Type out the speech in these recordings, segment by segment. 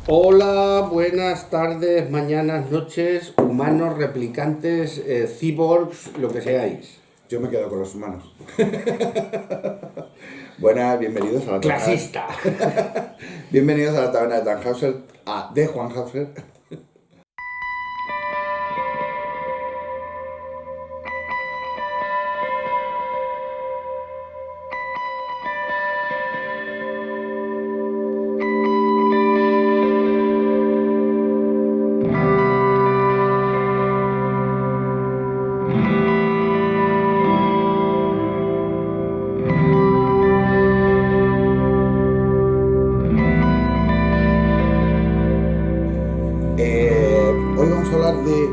Hola, buenas tardes, mañanas, noches, humanos, replicantes, cyborgs, lo que seáis. Yo me quedo con los humanos. Buenas, bienvenidos a la taberna. Clasista. Bienvenidos a la taberna de Tannhauser, de Juan Hauser. Hoy vamos a hablar de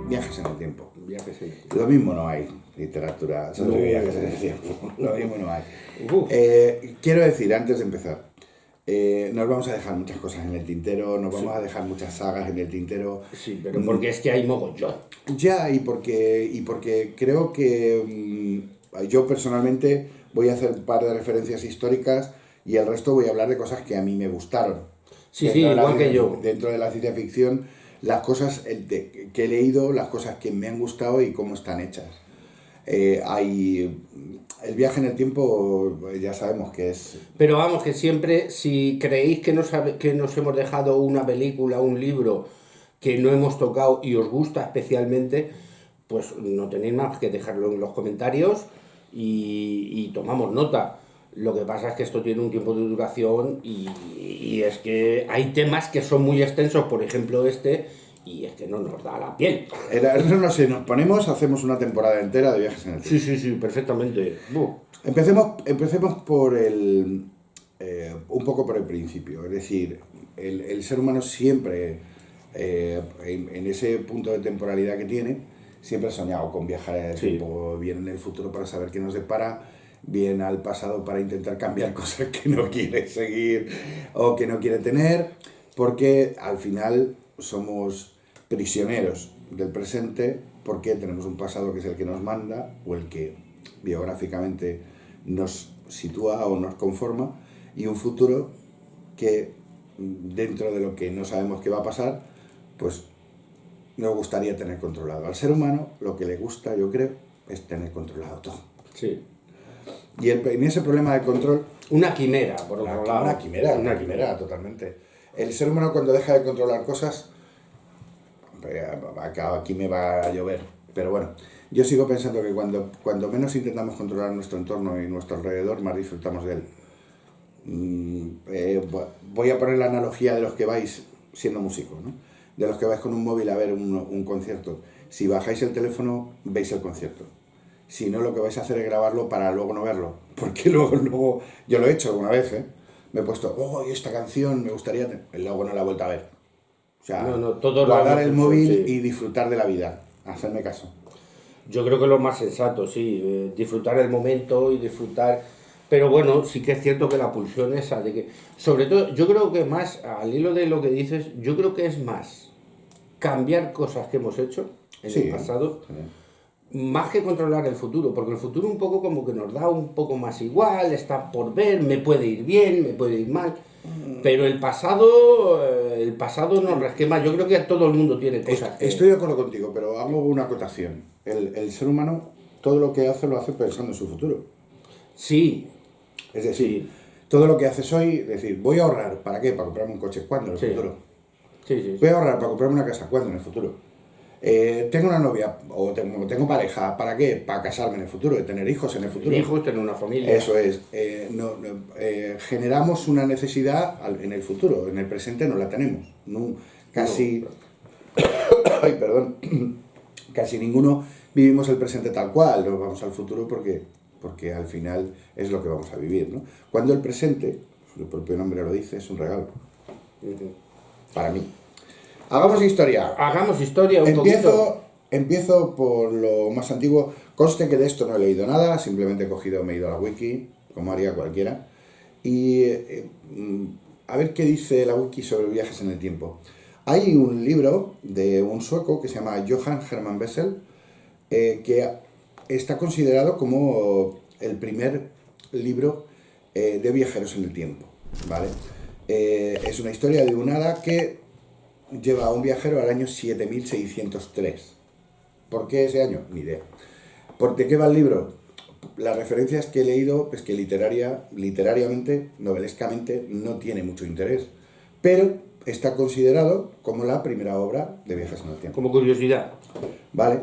viajes en el tiempo. Viajes en el Lo mismo no hay literatura sobre No. viajes en el tiempo. Lo mismo no hay. Uf. Quiero decir, antes de empezar, nos vamos a dejar muchas cosas en el tintero, nos vamos a dejar muchas sagas en el tintero. Sí, pero porque es que hay mogollón. Ya, y porque creo que yo personalmente voy a hacer un par de referencias históricas y el resto voy a hablar de cosas que a mí me gustaron. Sí, Dentro de la igual que ciencia- yo. Dentro de la ciencia ficción, las cosas que he leído, las cosas que me han gustado y cómo están hechas. El viaje en el tiempo, ya sabemos que es... Pero vamos, que siempre, si creéis que que nos hemos dejado una película, un libro que no hemos tocado y os gusta especialmente, pues no tenéis más que dejarlo en los comentarios y tomamos nota. Lo que pasa es que esto tiene un tiempo de duración y es que hay temas que son muy extensos, por ejemplo y es que no nos da la piel. No sé, nos ponemos, hacemos una temporada entera de viajes en el tiempo. Sí, perfectamente. Empecemos por un poco por el principio, es decir, el ser humano siempre, en ese punto de temporalidad que tiene, siempre ha soñado con viajar en el Sí. tiempo, bien en el futuro para saber qué nos depara, bien al pasado para intentar cambiar cosas que no quiere seguir o que no quiere tener, porque al final somos prisioneros del presente porque tenemos un pasado que es el que nos manda o el que biográficamente nos sitúa o nos conforma y un futuro que dentro de lo que no sabemos qué va a pasar, pues nos gustaría tener controlado. Al ser humano lo que le gusta, yo creo, es tener controlado todo. Sí. Y en ese problema de control... Una quimera, por otro lado. Una quimera, totalmente. El ser humano cuando deja de controlar cosas, aquí me va a llover, pero bueno, yo sigo pensando que cuando menos intentamos controlar nuestro entorno y nuestro alrededor, más disfrutamos de él. Voy a poner la analogía de los que vais siendo músicos, ¿no? De los que vais con un móvil a ver un concierto. Si bajáis el teléfono, veis el concierto. Si no, lo que vais a hacer es grabarlo para luego no verlo. Porque luego yo lo he hecho alguna vez, ¿eh? Me he puesto, esta canción me gustaría... Y luego no la he vuelto a ver. O sea, todos lo guardar hemos el hecho, móvil sí. y disfrutar de la vida. Hacerme caso. Yo creo que lo más sensato, sí, disfrutar el momento y disfrutar. Pero bueno, sí que es cierto que la pulsión esa de que, sobre todo, yo creo que más, al hilo de lo que dices, yo creo que es más cambiar cosas que hemos hecho en Sí, el pasado, sí. más que controlar el futuro, porque el futuro un poco como que nos da un poco más igual, está por ver, me puede ir bien, me puede ir mal, pero el pasado nos resquema. Yo creo que todo el mundo tiene cosas que... Estoy de acuerdo contigo, pero hago una acotación. El ser humano, todo lo que hace, lo hace pensando en su futuro. Sí, Es decir, sí, todo lo que haces hoy, es decir, voy a ahorrar, ¿para qué? Para comprarme un coche. ¿Cuándo? En el Sí. futuro. sí. Voy a ahorrar para comprarme una casa. ¿Cuándo? En el futuro. Tengo una novia o tengo pareja. ¿Para qué? Para casarme en el futuro, de tener hijos en el futuro. Hijos, tener una familia. Eso es. Generamos una necesidad en el futuro. En el presente no la tenemos. Casi... Ay, perdón. Casi ninguno vivimos el presente tal cual. Nos vamos al futuro porque al final es lo que vamos a vivir, ¿no? Cuando el presente, el propio nombre lo dice, es un regalo. Para mí. Hagamos historia. Hagamos historia un poquito. Empiezo por lo más antiguo. Conste que de esto no he leído nada, simplemente me he ido a la wiki, como haría cualquiera. Y a ver qué dice la wiki sobre viajes en el tiempo. Hay un libro de un sueco que se llama Johan Hermann Bessel, que está considerado como el primer libro de viajeros en el tiempo, ¿vale? Es una historia de un hada que lleva a un viajero al año 7603. ¿Por qué ese año? Ni idea. ¿Por qué va el libro? Las referencias que he leído es que literariamente, novelescamente, no tiene mucho interés, pero está considerado como la primera obra de viajes en el tiempo. Como curiosidad. Vale.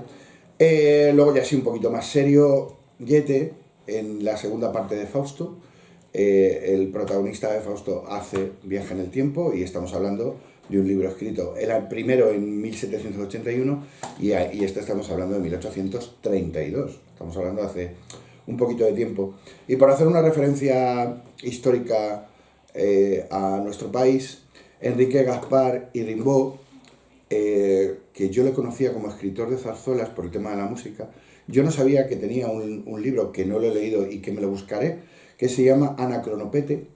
Luego ya sí un poquito más serio, Goethe, en la segunda parte de Fausto, el protagonista de Fausto hace viaje en el tiempo y estamos hablando de un libro escrito, era el primero en 1781 y este estamos hablando de 1832. Estamos hablando de hace un poquito de tiempo. Y para hacer una referencia histórica a nuestro país, Enrique Gaspar y Rimbaud, que yo le conocía como escritor de zarzuelas por el tema de la música, yo no sabía que tenía un libro que no lo he leído y que me lo buscaré, que se llama Anacronopete,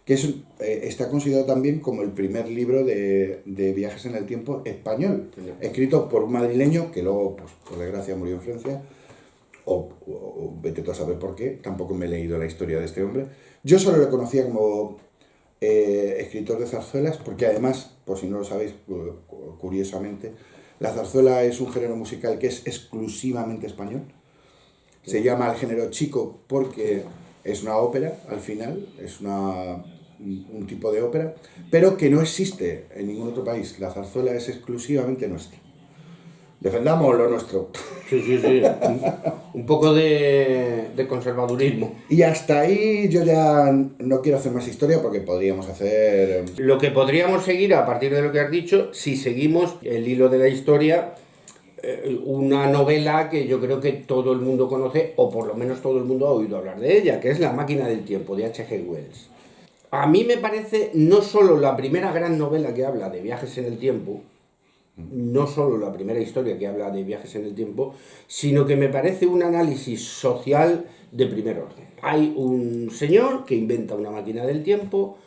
que está considerado también como el primer libro de viajes en el tiempo español, escrito por un madrileño que luego, pues, por desgracia, murió en Francia, o vete tú a saber por qué, tampoco me he leído la historia de este hombre. Yo solo lo conocía como escritor de zarzuelas, porque además, por si no lo sabéis, curiosamente, la zarzuela es un género musical que es exclusivamente español. Se llama el género chico porque es una ópera, al final, es un tipo de ópera, pero que no existe en ningún otro país. La zarzuela es exclusivamente nuestra. Defendamos lo nuestro. Sí. Un poco de conservadurismo. Y hasta ahí yo ya no quiero hacer más historia porque podríamos hacer... Lo que podríamos seguir, a partir de lo que has dicho, si seguimos el hilo de la historia, una novela que yo creo que todo el mundo conoce, o por lo menos todo el mundo ha oído hablar de ella, que es La máquina del tiempo, de H.G. Wells. A mí me parece no solo la primera gran novela que habla de viajes en el tiempo, no solo la primera historia que habla de viajes en el tiempo, sino que me parece un análisis social de primer orden. Hay un señor que inventa una máquina del tiempo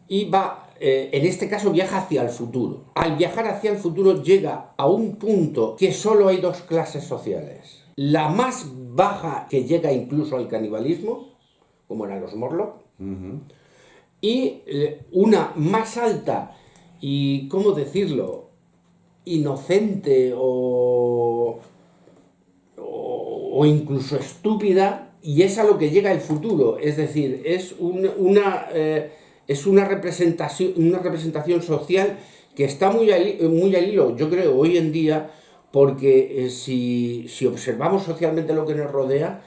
y va, en este caso viaja hacia el futuro. Al viajar hacia el futuro llega a un punto que solo hay dos clases sociales. La más baja, que llega incluso al canibalismo, como eran los Morlock, y una más alta y, ¿cómo decirlo?, inocente o incluso estúpida, y es a lo que llega el futuro. Es decir, es una representación social que está muy al hilo, yo creo, hoy en día, porque si observamos socialmente lo que nos rodea,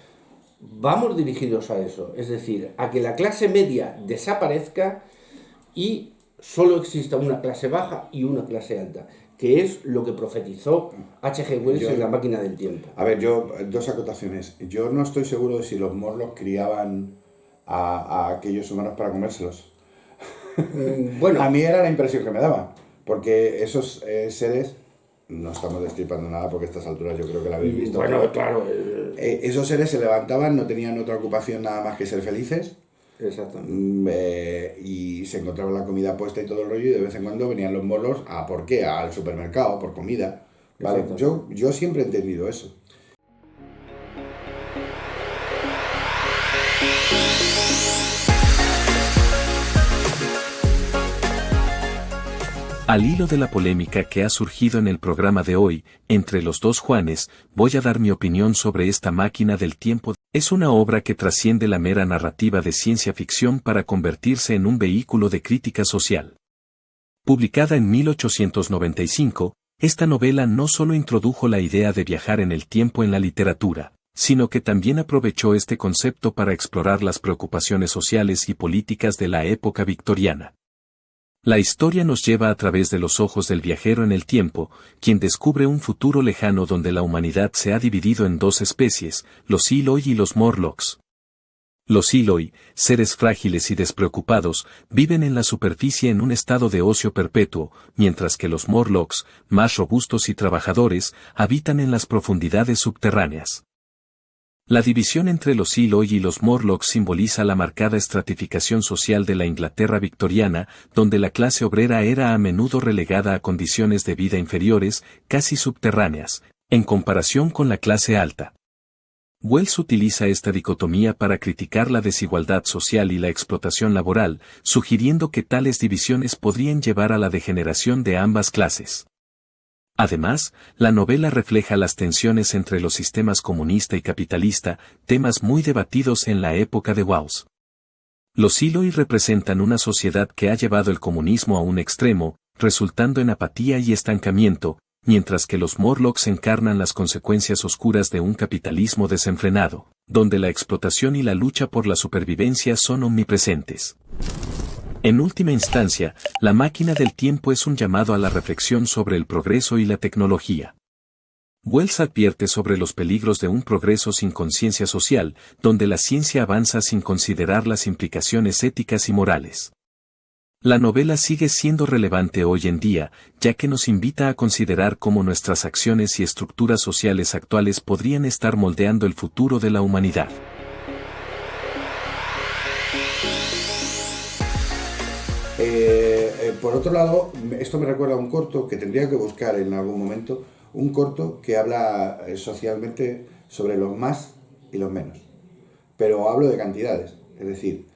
vamos dirigidos a eso, es decir, a que la clase media desaparezca y solo exista una clase baja y una clase alta, que es lo que profetizó H.G. Wells en La máquina del tiempo. A ver, dos acotaciones. Yo no estoy seguro de si los Morlock criaban a aquellos humanos para comérselos. Bueno, a mí era la impresión que me daba, porque esos seres, no estamos destripando nada porque a estas alturas yo creo que la habéis visto. Bueno, claro. Esos seres se levantaban, no tenían otra ocupación nada más que ser felices. Exactamente. Y se encontraban la comida puesta y todo el rollo, y de vez en cuando venían los Morlocks a ¿por qué? Al supermercado, por comida. ¿Vale? Yo siempre he entendido eso. Al hilo de la polémica que ha surgido en el programa de hoy, entre los dos Juanes, voy a dar mi opinión sobre esta máquina del tiempo. Es una obra que trasciende la mera narrativa de ciencia ficción para convertirse en un vehículo de crítica social. Publicada en 1895, esta novela no solo introdujo la idea de viajar en el tiempo en la literatura, sino que también aprovechó este concepto para explorar las preocupaciones sociales y políticas de la época victoriana. La historia nos lleva a través de los ojos del viajero en el tiempo, quien descubre un futuro lejano donde la humanidad se ha dividido en dos especies, los Eloi y los Morlocks. Los Eloi, seres frágiles y despreocupados, viven en la superficie en un estado de ocio perpetuo, mientras que los Morlocks, más robustos y trabajadores, habitan en las profundidades subterráneas. La división entre los Eloi y los Morlocks simboliza la marcada estratificación social de la Inglaterra victoriana, donde la clase obrera era a menudo relegada a condiciones de vida inferiores, casi subterráneas, en comparación con la clase alta. Wells utiliza esta dicotomía para criticar la desigualdad social y la explotación laboral, sugiriendo que tales divisiones podrían llevar a la degeneración de ambas clases. Además, la novela refleja las tensiones entre los sistemas comunista y capitalista, temas muy debatidos en la época de Wells. Los Eloi representan una sociedad que ha llevado el comunismo a un extremo, resultando en apatía y estancamiento, mientras que los Morlocks encarnan las consecuencias oscuras de un capitalismo desenfrenado, donde la explotación y la lucha por la supervivencia son omnipresentes. En última instancia, La máquina del tiempo es un llamado a la reflexión sobre el progreso y la tecnología. Wells advierte sobre los peligros de un progreso sin conciencia social, donde la ciencia avanza sin considerar las implicaciones éticas y morales. La novela sigue siendo relevante hoy en día, ya que nos invita a considerar cómo nuestras acciones y estructuras sociales actuales podrían estar moldeando el futuro de la humanidad. Por otro lado, esto me recuerda a un corto que tendría que buscar en algún momento, un corto que habla socialmente sobre los más y los menos. Pero hablo de cantidades, es decir,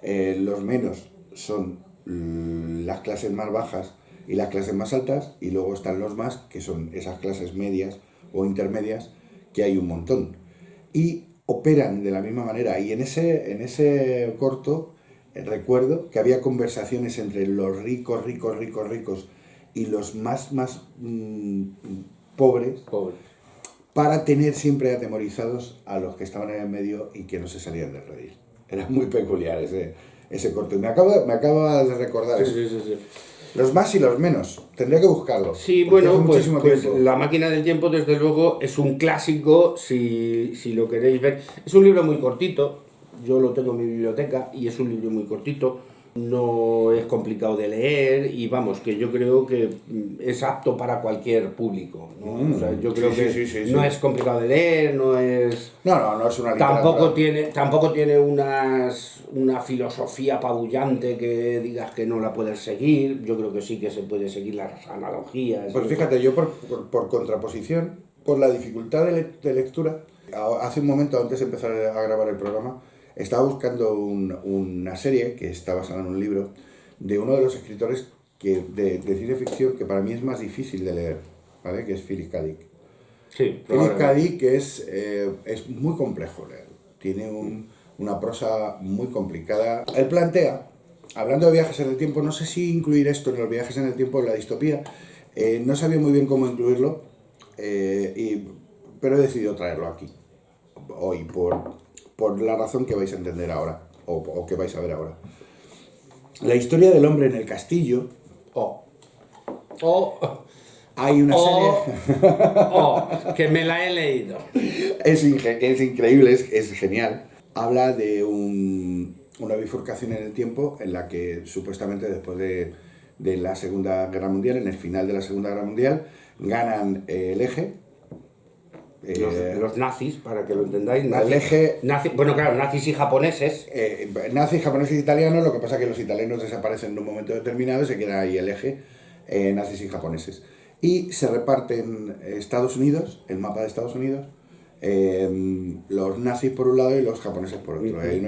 los menos son las clases más bajas y las clases más altas, y luego están los más, que son esas clases medias o intermedias, que hay un montón. Y operan de la misma manera. Y en ese corto recuerdo que había conversaciones entre los ricos y los más pobres, para tener siempre atemorizados a los que estaban en el medio y que no se salían de reír. Era muy peculiar ese corto. Me acaba de recordar eso. Sí. Los más y los menos. Tendría que buscarlo. Sí, bueno, pues La máquina del tiempo, desde luego, es un clásico, si lo queréis ver. Es un libro muy cortito, yo lo tengo en mi biblioteca y es un libro muy cortito. No es complicado de leer y vamos, que yo creo que es apto para cualquier público, ¿no? O sea, yo creo que no es complicado de leer, no es... No es una literatura. Tampoco tiene una filosofía apabullante que digas que no la puedes seguir. Yo creo que sí que se puede seguir las analogías. Pues fíjate, yo por contraposición, por la dificultad de lectura, hace un momento antes de empezar a grabar el programa, estaba buscando una serie que está basada en un libro de uno de los escritores de ciencia ficción que para mí es más difícil de leer, ¿vale? Que es Philip K. Dick. Sí, Philip K. Dick es muy complejo leer, tiene una prosa muy complicada. Él plantea, hablando de viajes en el tiempo, no sé si incluir esto en los viajes en el tiempo en la distopía, no sabía muy bien cómo incluirlo, pero he decidido traerlo aquí, hoy, por la razón que vais a entender ahora, o que vais a ver ahora. La historia del hombre en el castillo. Hay una serie. Que me la he leído. Es increíble, es genial. Habla de una bifurcación en el tiempo en la que supuestamente después de la Segunda Guerra Mundial, en el final de la Segunda Guerra Mundial, ganan el eje. Los nazis, para que lo entendáis. Bueno, claro, nazis y japoneses. Nazis, japoneses y italianos, lo que pasa es que los italianos desaparecen en un momento determinado y se queda ahí el eje, nazis y japoneses. Y se reparten Estados Unidos, el mapa de Estados Unidos, los nazis por un lado y los japoneses por otro. Hay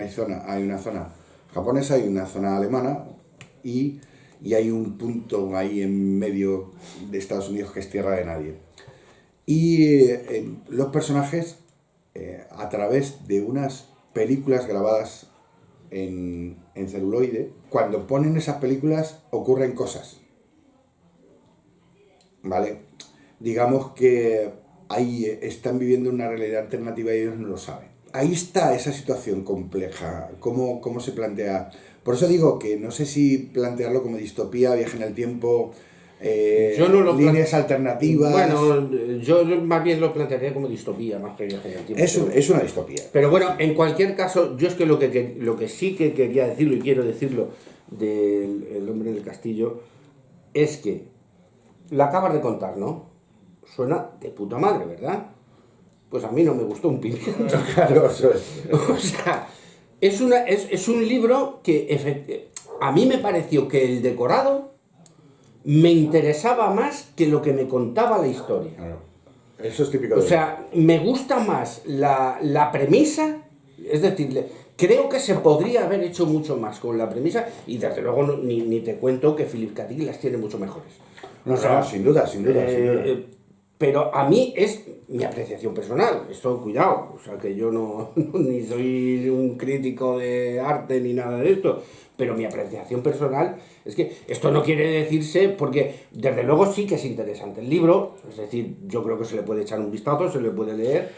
una zona japonesa y una zona alemana y hay un punto ahí en medio de Estados Unidos que es tierra de nadie. Y los personajes, a través de unas películas grabadas en celuloide, cuando ponen esas películas ocurren cosas, ¿vale? Digamos que ahí están viviendo una realidad alternativa y ellos no lo saben. Ahí está esa situación compleja, cómo se plantea. Por eso digo que no sé si plantearlo como distopía, viaje en el tiempo... yo no lo líneas alternativas. Bueno, yo más bien lo plantearía como distopía, más que viaje en el tiempo. Es una distopía. Pero bueno, en cualquier caso, yo es que lo que sí que quería decirlo y quiero decirlo del El hombre en el castillo es que la acabas de contar, ¿no? Suena de puta madre, ¿verdad? Pues a mí no me gustó un pimiento. Claro, eso es. O sea, es un libro que a mí me pareció que el decorado me interesaba más que lo que me contaba la historia. Claro. Eso es típico O de... sea, me gusta más la premisa, es decir, creo que se podría haber hecho mucho más con la premisa, y desde luego ni te cuento que Philip K. Dick las tiene mucho mejores. No, O sea, no, sin duda, sin duda, sin duda. Pero a mí es mi apreciación personal, esto cuidado, o sea que yo no ni soy un crítico de arte ni nada de esto, pero mi apreciación personal es que esto no quiere decirse, porque desde luego sí que es interesante el libro, es decir, yo creo que se le puede echar un vistazo, se le puede leer,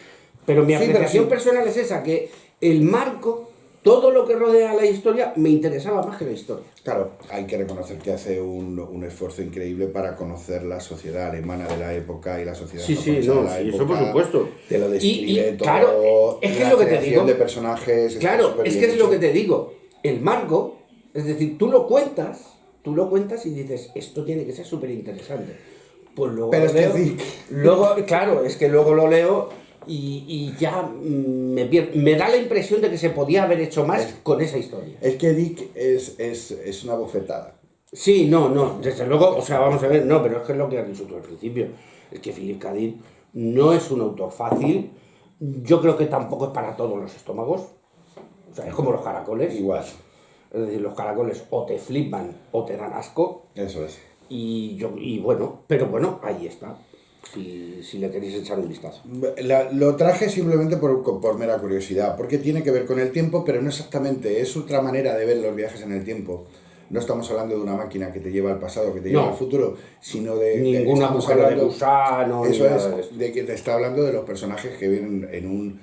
pero mi apreciación personal es esa, que el marco, todo lo que rodea la historia, me interesaba más que la historia. Claro, hay que reconocer que hace un esfuerzo increíble para conocer la sociedad alemana de la época y la sociedad japonesa de la época. Eso por supuesto. Te lo describe todo. Claro, es que es lo que te digo. De personajes. Claro, es que es lo que te digo. El marco, es decir, tú lo cuentas y dices, esto tiene que ser súper interesante. Pues luego pero lo es que leo. sí. Luego, claro, es que luego lo leo y ya me pierdo. Me da la impresión de que se podía haber hecho más con esa historia. Es que Dick es una bofetada. Sí, no, desde luego, o sea, vamos a ver, no, pero es que es lo que has dicho tú al principio. Es que Philip K. Dick no es un autor fácil. Yo creo que tampoco es para todos los estómagos. O sea, es como los caracoles. Igual. Es decir, los caracoles o te flipan o te dan asco. Eso es. Y bueno, pero bueno, ahí está. Si le queréis echar un vistazo. Lo traje simplemente por mera curiosidad, porque tiene que ver con el tiempo, pero no exactamente. Es otra manera de ver los viajes en el tiempo. No estamos hablando de una máquina que te lleva al pasado, que te lleva al futuro, sino de... Ninguna mujer de gusano. Eso es, de que te está hablando de los personajes que vienen en un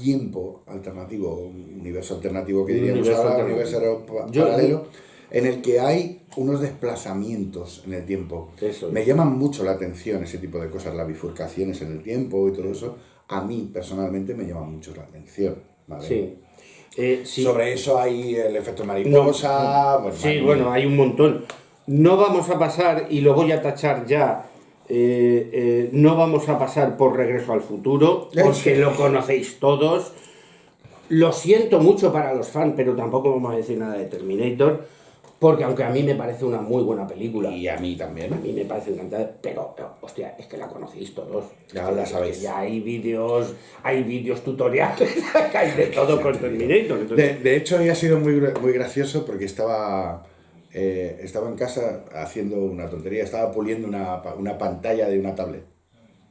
tiempo alternativo, un universo alternativo que diríamos ahora, un universo paralelo, en el que hay unos desplazamientos en el tiempo. Eso es. Me llaman mucho la atención ese tipo de cosas, las bifurcaciones en el tiempo y todo eso. A mí personalmente me llama mucho la atención. ¿Vale? Sí. Sí. Sobre eso hay el efecto mariposa. No, sí, bueno, hay un montón. No vamos a pasar, y lo voy a tachar ya, no vamos a pasar por Regreso al Futuro, porque lo conocéis todos. Lo siento mucho para los fans, pero tampoco vamos a decir nada de Terminator, porque aunque a mí me parece una muy buena película, y a mí también, a mí me parece encantada, pero hostia, es que la conocéis todos. Ya la sabéis. Ya hay vídeos tutoriales, hay de todo con Terminator. Entonces... De hecho, hoy ha sido muy gracioso porque estaba en casa haciendo una tontería, estaba puliendo una pantalla de una tablet,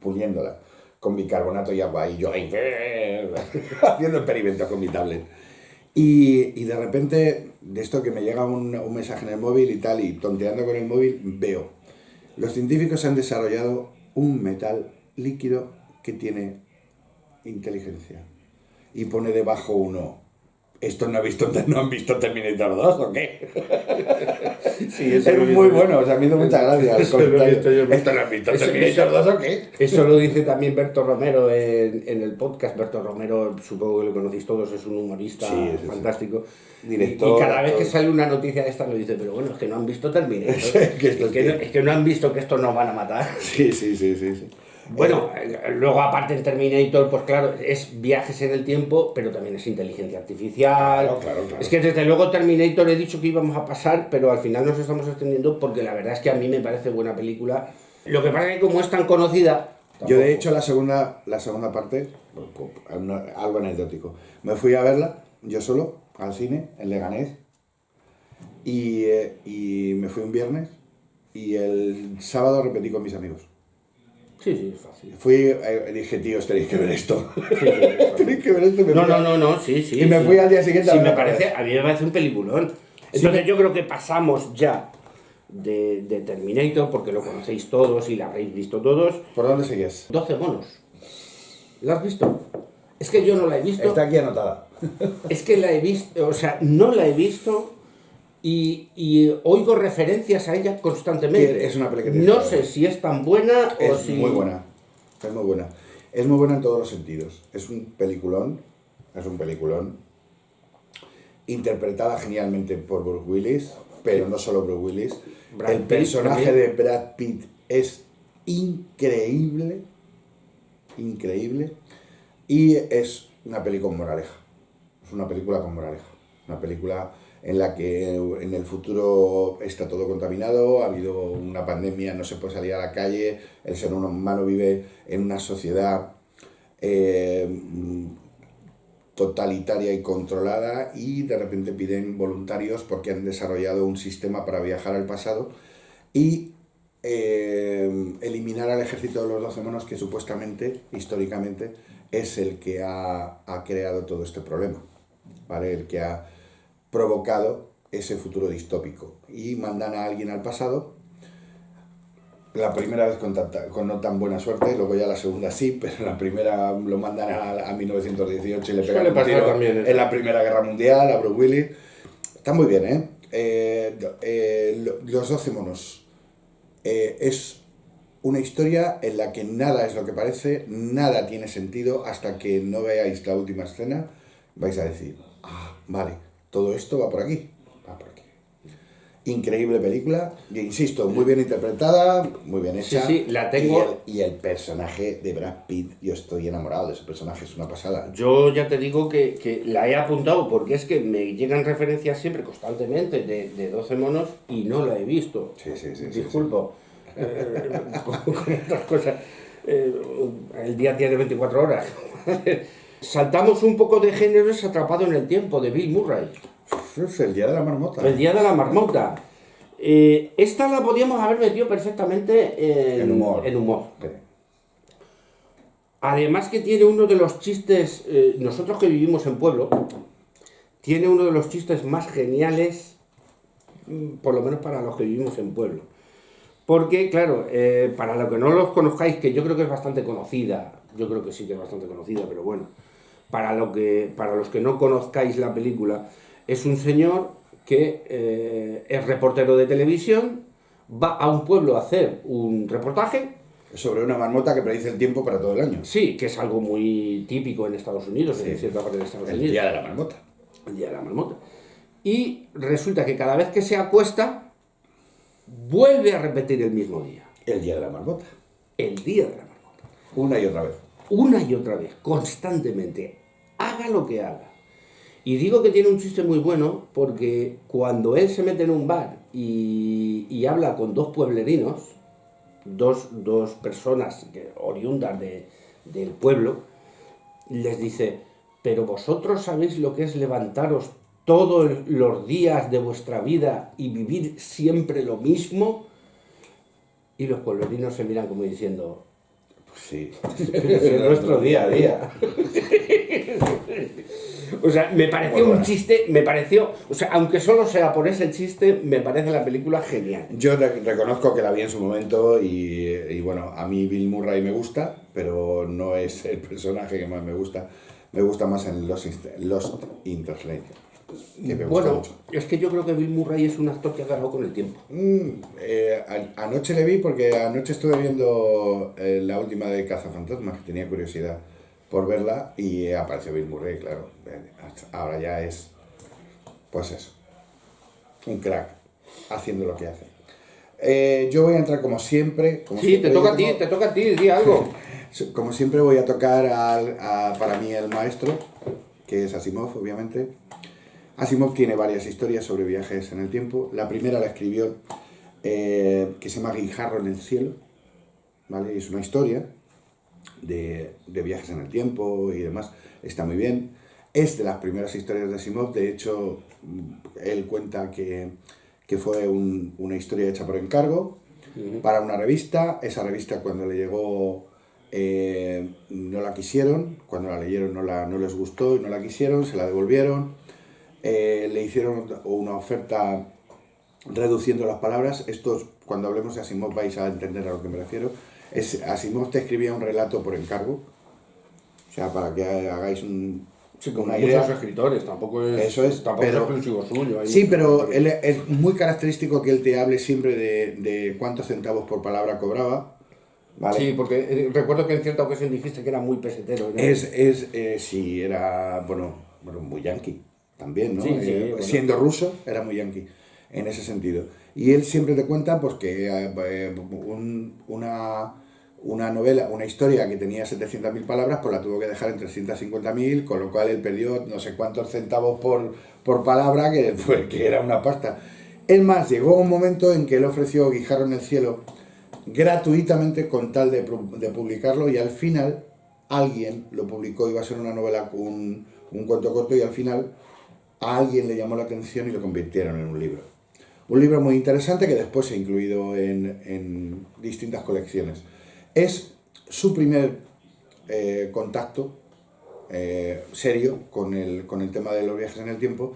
puliéndola con bicarbonato y agua, y yo ahí haciendo experimentos con mi tablet. Y de repente, de esto que me llega un mensaje en el móvil y tal, y tonteando con el móvil, veo, los científicos han desarrollado un metal líquido que tiene inteligencia. Y pone debajo uno, ¿estos no han visto Terminator 2 o qué? Sí, eso es muy bueno, o sea, me hizo mucha gracia. ¿Esto no han visto Terminator 2 o qué? Eso lo dice también Berto Romero en el podcast. Berto Romero, supongo que lo conocéis todos, es un humorista fantástico. Director, y cada vez que sale una noticia de esta lo dice, pero bueno, es que no han visto Terminator. Es que no han visto que estos nos van a matar. Sí. Bueno, luego aparte en Terminator, pues claro, es viajes en el tiempo, pero también es inteligencia artificial. Claro. Es que desde luego Terminator he dicho que íbamos a pasar, pero al final nos estamos extendiendo porque la verdad es que a mí me parece buena película. Lo que pasa es que como es tan conocida... Tampoco. Yo de hecho la segunda parte, algo anecdótico, me fui a verla, yo solo, al cine, en Leganés, y me fui un viernes, y el sábado repetí con mis amigos. Sí, es fácil. Dije, tíos, tenéis que ver esto. Sí, Tenéis que ver esto. No, sí. Y me fui al día siguiente a ver. A mí me parece un peliculón. Entonces yo creo que pasamos ya de Terminator, porque lo conocéis todos y la habréis visto todos. ¿Por dónde sigues? 12 monos. ¿La has visto? Es que yo no la he visto. Está aquí anotada. Es que la he visto, o sea, no la he visto y oigo referencias a ella constantemente. Es una película que no sé si es tan buena o si... Es muy buena. Es muy buena en todos los sentidos. Es un peliculón. Interpretada genialmente por Bruce Willis, pero no solo Bruce Willis. El personaje de Brad Pitt es increíble. Y es una peli con moraleja. Es una película con moraleja. Una película en la que en el futuro está todo contaminado, ha habido una pandemia, no se puede salir a la calle, el ser humano vive en una sociedad totalitaria y controlada, y de repente piden voluntarios porque han desarrollado un sistema para viajar al pasado y eliminar al ejército de los 12 monos, que supuestamente, históricamente, es el que ha creado todo este problema, ¿vale? El que ha provocado ese futuro distópico, y mandan a alguien al pasado, la primera vez con no tan buena suerte, luego ya la segunda sí, pero la primera lo mandan a 1918 y le pegan un tiro en la Primera Guerra Mundial a Bruce Willis. Está muy bien, Los 12 monos es una historia en la que nada es lo que parece, nada tiene sentido, hasta que no veáis la última escena vais a decir, vale, todo esto va por aquí, va por aquí. Increíble película, yo insisto, muy bien interpretada, muy bien hecha. Sí, la tengo. Y el personaje de Brad Pitt, yo estoy enamorado de ese personaje, es una pasada. Yo ya te digo que la he apuntado porque es que me llegan referencias siempre, constantemente, de 12 monos y no la he visto. Sí. Disculpo. Con otras cosas. El día tiene 24 horas. Saltamos un poco de géneros. Atrapado en el tiempo, de Bill Murray. Es el Día de la Marmota. El Día de la Marmota. Esta la podíamos haber metido perfectamente en humor. Sí. Además que tiene uno de los chistes, nosotros que vivimos en pueblo, tiene uno de los chistes más geniales, por lo menos para los que vivimos en pueblo. Porque, claro, para los que no los conozcáis, que yo creo que es bastante conocida, yo creo que sí que es bastante conocida, pero bueno, para los que no conozcáis la película, es un señor que es reportero de televisión, va a un pueblo a hacer un reportaje. Sobre una marmota que predice el tiempo para todo el año. Sí, que es algo muy típico en Estados Unidos, en cierta parte de Estados Unidos. El Día de la Marmota. El Día de la Marmota. Y resulta que cada vez que se acuesta, vuelve a repetir el mismo día. El Día de la Marmota. El Día de la Marmota. Una y otra vez. Una y otra vez, constantemente. Haga lo que haga. Y digo que tiene un chiste muy bueno porque cuando él se mete en un bar y habla con dos pueblerinos, dos personas oriundas del pueblo, les dice, pero vosotros sabéis lo que es levantaros todos los días de vuestra vida y vivir siempre lo mismo. Y los pueblerinos se miran como diciendo, pues sí, es nuestro día a día. O sea, me pareció un chiste, o sea, aunque solo sea por ese chiste, me parece la película genial. Yo reconozco que la vi en su momento y bueno, a mí Bill Murray me gusta, pero no es el personaje que más me gusta. Me gusta más en Lost in Translation, que me gusta mucho. Es que yo creo que Bill Murray es un actor que ha ganado con el tiempo. Anoche le vi porque anoche estuve viendo la última de Cazafantasmas, que tenía curiosidad por verla, y apareció Bill Murray, claro. Ahora ya es, pues eso, un crack haciendo lo que hace. Yo voy a entrar como siempre. Te toca a ti, di algo. Como siempre voy a tocar para mí el maestro, que es Asimov, obviamente. Asimov tiene varias historias sobre viajes en el tiempo. La primera la escribió, que se llama Guijarro en el cielo, ¿vale? Es una historia de viajes en el tiempo y demás. Está muy bien. Es de las primeras historias de Asimov. De hecho, él cuenta que fue una historia hecha por encargo para una revista. Esa revista, cuando le llegó, no la quisieron. Cuando la leyeron no les gustó y no la quisieron, se la devolvieron. Le hicieron una oferta reduciendo las palabras. Cuando hablemos de Asimov vais a entender a lo que me refiero. Asimov te escribía un relato por encargo, o sea, para que hagáis una idea. Muchos escritores, tampoco es exclusivo suyo. Pero es muy característico que él te hable siempre de cuántos centavos por palabra cobraba. ¿Vale? Sí, porque recuerdo que en cierta ocasión dijiste que era muy pesetero, ¿no? Sí, era, bueno, muy yankee también, ¿no? Sí, bueno. Siendo ruso, era muy yankee en ese sentido. Y él siempre te cuenta pues que una novela, una historia que tenía 700.000 palabras, pues la tuvo que dejar en 350.000, con lo cual él perdió no sé cuántos centavos por por palabra que era una pasta. Es más, llegó un momento en que él ofreció Guijarro en el cielo gratuitamente con tal de publicarlo, y al final alguien lo publicó. Iba a ser una novela, un cuento corto, y al final a alguien le llamó la atención y lo convirtieron en un libro. Un libro muy interesante que después se ha incluido en distintas colecciones. Es su primer contacto serio con el tema de los viajes en el tiempo,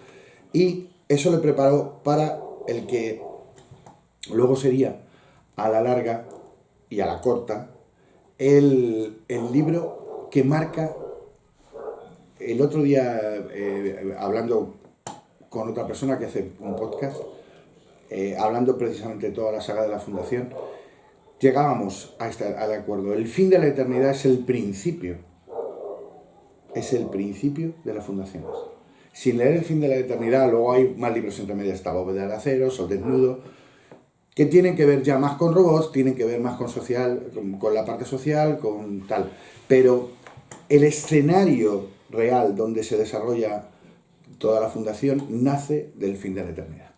y eso le preparó para el que luego sería, a la larga y a la corta, el libro que marca. El otro día, hablando con otra persona que hace un podcast, hablando precisamente de toda la saga de la Fundación, llegábamos al acuerdo. El fin de la eternidad es el principio. Es el principio de las fundaciones. Sin leer el fin de la eternidad, luego hay más libros entre medias, está Bóveda de acero, Sol desnudo, que tienen que ver ya más con robots, tienen que ver más con social, con la parte social, con tal. Pero el escenario real donde se desarrolla toda la fundación nace del fin de la eternidad.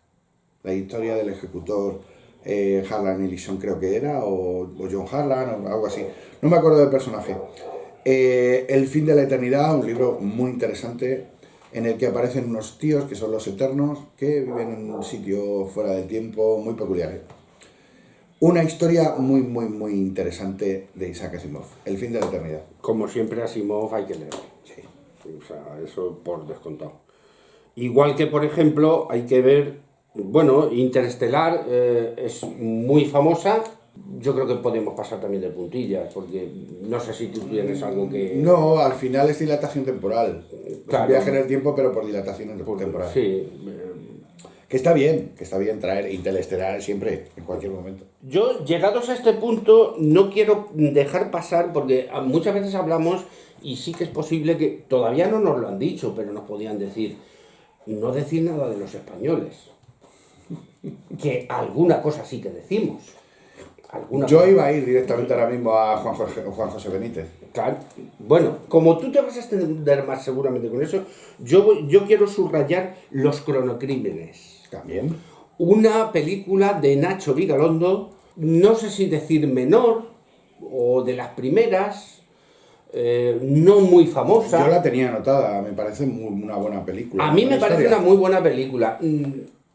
La historia del ejecutor Harlan Ellison, creo que era, o John Harlan, o algo así. No me acuerdo del personaje. El fin de la eternidad, un libro muy interesante en el que aparecen unos tíos que son los Eternos, que viven en un sitio fuera del tiempo muy peculiar. Una historia muy, muy, muy interesante de Isaac Asimov, El fin de la eternidad. Como siempre, Asimov hay que leer. Sí. O sea, eso por descontado. Igual que, por ejemplo, hay que ver, bueno, Interestelar es muy famosa. Yo creo que podemos pasar también de puntillas, porque no sé si tú tienes algo que... No, al final es dilatación temporal. Claro. Es un viaje en el tiempo, pero por dilatación temporal. Sí. Que está bien traer Interestelar siempre, en cualquier momento. Yo, llegados a este punto, no quiero dejar pasar, porque muchas veces hablamos, y sí que es posible que todavía no nos lo han dicho, pero nos podían decir, no decir nada de los españoles. Que alguna cosa sí que decimos. Yo iba a ir directamente ahora mismo a Juan José Benítez. Claro. Bueno, como tú te vas a extender más seguramente con eso, yo quiero subrayar Los cronocrímenes. También. Una película de Nacho Vigalondo, no sé si decir menor, o de las primeras, no muy famosa. Yo la tenía anotada, me parece una buena película. A mí me parece una muy buena película.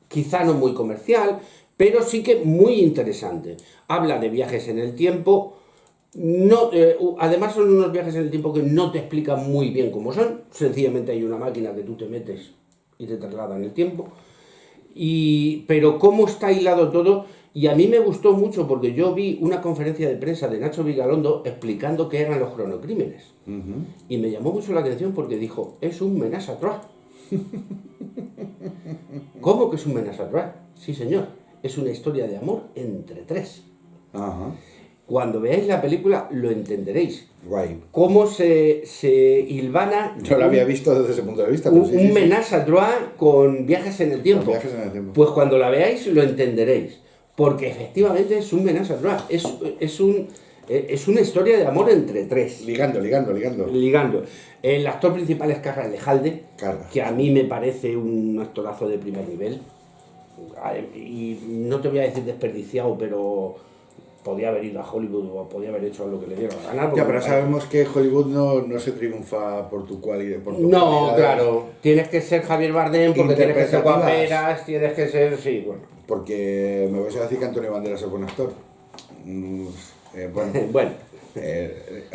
Quizá no muy comercial, pero sí que muy interesante. Habla de viajes en el tiempo. No, además son unos viajes en el tiempo que no te explican muy bien cómo son. Sencillamente hay una máquina que tú te metes y te traslada en el tiempo. Pero cómo está hilado todo. Y a mí me gustó mucho porque yo vi una conferencia de prensa de Nacho Vigalondo explicando qué eran los cronocrímenes. Uh-huh. Y me llamó mucho la atención porque dijo, es un menage à trois. ¿Cómo que es un menage à trois? Sí, señor. Es una historia de amor entre tres. Uh-huh. Cuando veáis la película lo entenderéis. Guay. Cómo se hilvana... Yo lo había visto desde ese punto de vista. Un menage à trois con viajes en el tiempo. Con viajes en el tiempo. Pues cuando la veáis lo entenderéis. Porque efectivamente es un menage à trois. Es una historia de amor entre tres. Ligando. El actor principal es Carra Lejalde, Carra, que a mí me parece un actorazo de primer nivel. Y no te voy a decir desperdiciado, pero podía haber ido a Hollywood o podía haber hecho lo que le diera la gana. Ya, pero sabemos que Hollywood no se triunfa por tu cualidad. No, claro. Tienes que ser Javier Bardem, porque tienes que ser guaperas, tienes que ser... Sí, bueno. Porque me vais a decir que Antonio Banderas es buen actor. Bueno.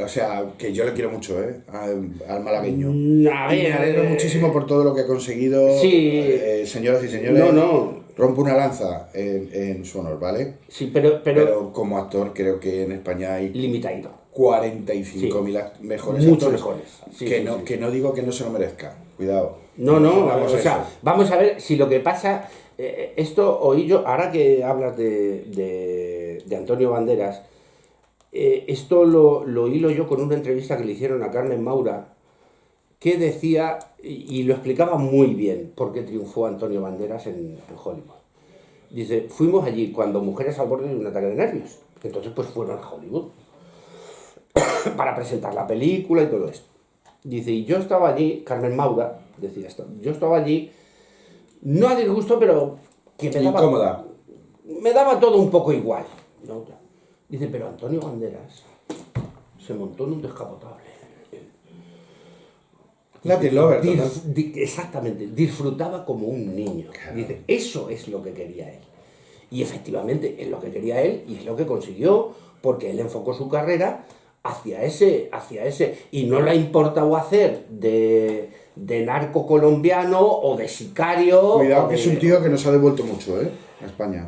O sea, que yo le quiero mucho, al malagueño. A ver, y me alegro muchísimo por todo lo que ha conseguido. Sí. Señoras y señores. No. Rompo una lanza en su honor, ¿vale? Sí, pero como actor creo que en España hay... limitadito. 45.000 mejores mucho actores. Mejores. Sí, que no digo que no se lo merezca. Cuidado. No, o sea, vamos a ver si lo que pasa... esto oí yo, ahora que hablas de Antonio Banderas, esto lo hilo yo con una entrevista que le hicieron a Carmen Maura, que decía, y lo explicaba muy bien, por qué triunfó Antonio Banderas en Hollywood. Dice, fuimos allí cuando mujeres al borde de un ataque de nervios. Entonces pues fueron a Hollywood para presentar la película y todo esto. Dice, y yo estaba allí, Carmen Maura decía esto, yo estaba allí No a disgusto, pero que Incómoda. me daba todo un poco igual, ¿no? Dice, pero Antonio Banderas se montó en un descapotable. Latin Lover, total. Exactamente, disfrutaba como un niño. Claro. Dice, eso es lo que quería él. Y efectivamente es lo que quería él y es lo que consiguió, porque él enfocó su carrera hacia ese, y no le ha importado hacer de narco colombiano o de sicario. Cuidado o que de... es un tío que nos ha devuelto mucho, a España.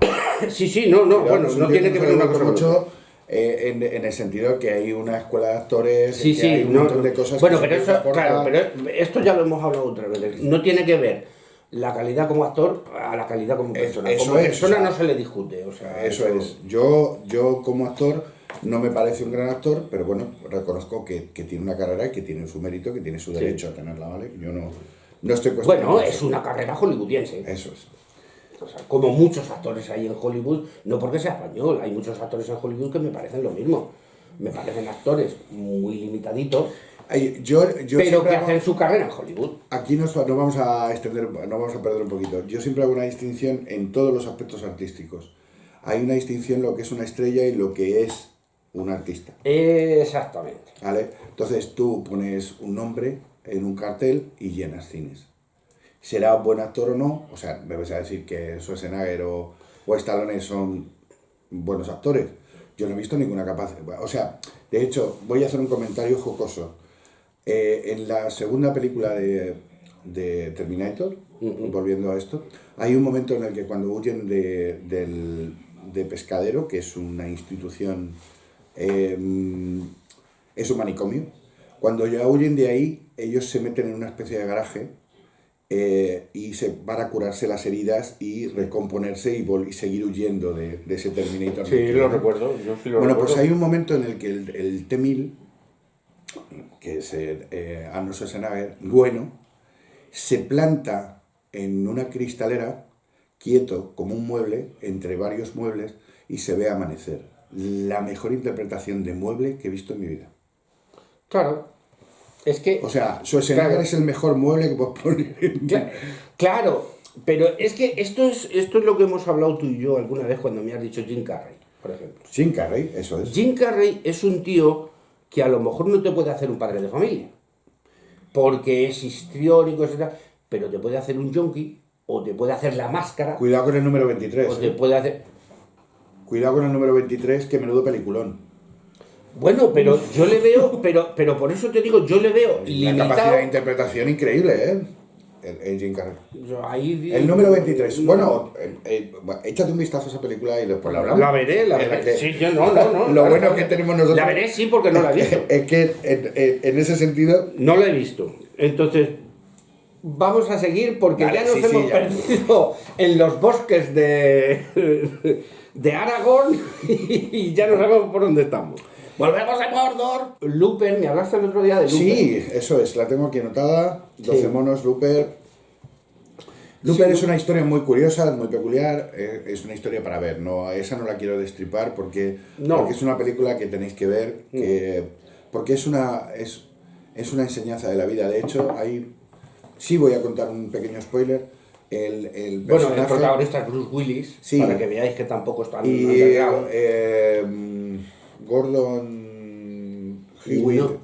Sí, no, Cuidado, bueno, es un no tío tiene que ver una cosa con mucho otra. en el sentido que hay una escuela de actores, Sí, que hay un montón de cosas bueno, que pero se eso, pueden aportar. claro, pero esto ya lo hemos hablado otra vez. No tiene que ver la calidad como actor a la calidad como persona. Eso Como es, persona o sea, no se le discute. O sea, Eso es. Yo como actor no me parece un gran actor, pero bueno, reconozco que tiene una carrera y que tiene su mérito, que tiene su derecho a tenerla, ¿vale? Yo no estoy cuestionando Bueno, eso. es una carrera hollywoodiense. Eso es. O sea, como muchos actores hay en Hollywood, no porque sea español, hay muchos actores en Hollywood que me parecen lo mismo. Me parecen actores muy limitaditos, Yo pero siempre que hago- hacen su carrera en Hollywood. Aquí no vamos a extender, no vamos a perder un poquito. Yo siempre hago una distinción en todos los aspectos artísticos. Hay una distinción en lo que es una estrella y lo que es un artista. Exactamente. ¿Vale? Entonces tú pones un nombre en un cartel y llenas cines. ¿Será buen actor o no? O sea, me vas a decir que Schwarzenegger o Stallone son buenos actores. Yo no he visto ninguna capacidad. O sea, de hecho, voy a hacer un comentario jocoso. En la segunda película de Terminator, volviendo a esto, hay un momento en el que cuando huyen de Pescadero, que es una institución, es un manicomio, cuando ya huyen de ahí, ellos se meten en una especie de garaje y se van a curarse las heridas y recomponerse y seguir huyendo de ese Terminator. Sí, lo recuerdo. Yo sí lo Bueno, recuerdo. pues hay un momento en el que el T-1000, que es Arnold Schwarzenegger, bueno, se planta en una cristalera, quieto como un mueble, entre varios muebles, y se ve amanecer. La mejor interpretación de mueble que he visto en mi vida. Claro. Es que... O sea, Schwarzenegger Claro. es el mejor mueble que puedes poner. Claro, pero es que esto es lo que hemos hablado tú y yo alguna vez cuando me has dicho Jim Carrey, por ejemplo. Jim Carrey, eso es. Jim Carrey es un tío que a lo mejor no te puede hacer un padre de familia, porque es histriónico, etc., pero te puede hacer un yonki, o te puede hacer la máscara, Cuidado con el número 23. o te puede hacer... Cuidado con el número 23, que menudo peliculón. Bueno, pero yo le veo, pero por eso te digo, yo le veo La capacidad de limitado. interpretación increíble, ¿eh? El Jim Carrey. Yo ahí... El número 23. Bueno, échate un vistazo a esa película y después la hablamos. La veré. Que- Sí, yo no. Lo claro, bueno claro. que tenemos nosotros. La veré, sí, porque no la he visto. Es que en ese sentido. No la he visto. Entonces, vamos a seguir porque Vale, ya nos sí, sí, hemos ya. perdido en los bosques de Aragón y ya no sabemos por dónde estamos. Volvemos a Mordor. Looper, me hablaste el otro día de Looper. Sí, eso es, la tengo aquí anotada. 12 Sí. monos, Looper. Looper Sí. es una historia muy curiosa, muy peculiar. Es una historia para ver. No, esa no la quiero destripar porque es una película que tenéis que ver. Porque es una enseñanza de la vida. De hecho, sí voy a contar un pequeño spoiler. El Bueno, el personaje- protagonista es Bruce Willis, Sí. para que veáis que tampoco está en Y Gordon Hewitt, No,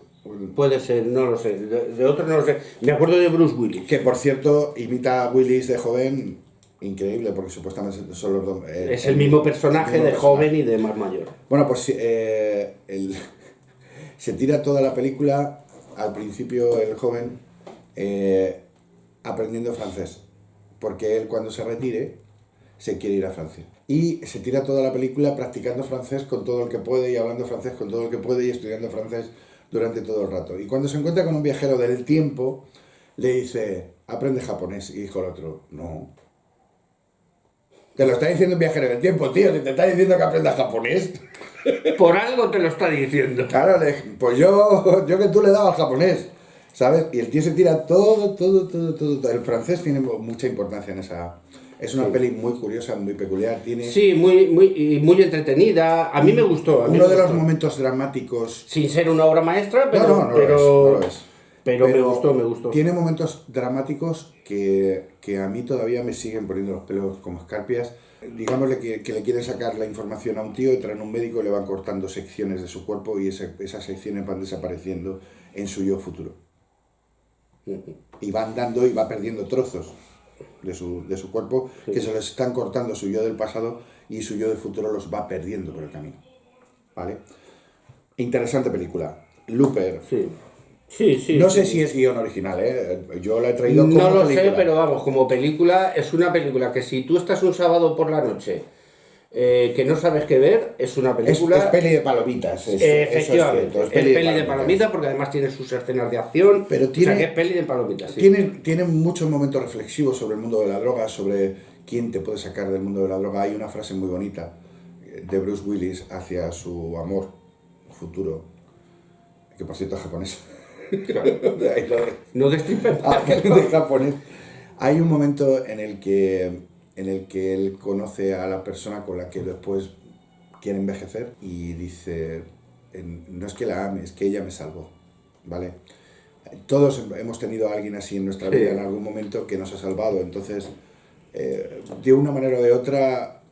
puede ser, no lo sé. De otro no lo sé. Me acuerdo de Bruce Willis. que por cierto imita a Willis de joven, increíble, porque supuestamente son los dos. Es el mismo personaje mismo de personaje. joven y de más mayor. Bueno, pues se tira toda la película, al principio el joven, aprendiendo francés, porque él cuando se retire se quiere ir a Francia. Y se tira toda la película practicando francés con todo el que puede y hablando francés con todo el que puede y estudiando francés durante todo el rato. Y cuando se encuentra con un viajero del tiempo, le dice, aprende japonés. Y dijo el otro, no. Te lo está diciendo un viajero del tiempo, tío, te está diciendo que aprendas japonés. Por algo te lo está diciendo. Claro, pues yo que tú le dabas japonés, ¿sabes? Y el tío se tira todo. El francés tiene mucha importancia en esa... Es una peli muy curiosa, muy peculiar. Tiene Sí, muy entretenida. A mí me gustó. uno de los momentos dramáticos... Sin ser una obra maestra, pero... No, no pero... lo es. Pero me gustó, me gustó. Tiene momentos dramáticos que a mí todavía me siguen poniendo los pelos como escarpias. Digámosle que le quieren sacar la información a un tío y traen un médico y le van cortando secciones de su cuerpo y esas secciones van desapareciendo en su yo futuro. Y van dando y va perdiendo trozos de su cuerpo, sí, que se les están cortando su yo del pasado y su yo del futuro los va perdiendo por el camino. ¿Vale? Interesante película. Looper. Sí. Sí, no sé si es guión original, ¿eh? Yo la he traído como no lo película. sé, pero vamos, como película, es una película que si tú estás un sábado por la noche que no sabes qué ver, es una película... Es peli de palomitas. Efectivamente, es peli de palomitas porque además tiene sus escenas de acción, pero tiene, o sea que es peli de palomitas. Sí. Tiene muchos momentos reflexivos sobre el mundo de la droga, sobre quién te puede sacar del mundo de la droga. Hay una frase muy bonita de Bruce Willis hacia su amor futuro, que por cierto es japonés. Claro. No destripen. De japonés. Hay un momento en el que él conoce a la persona con la que después quiere envejecer y dice, no es que la ame, es que ella me salvó, ¿vale? Todos hemos tenido a alguien así en nuestra vida en algún momento que nos ha salvado, entonces de una manera o de otra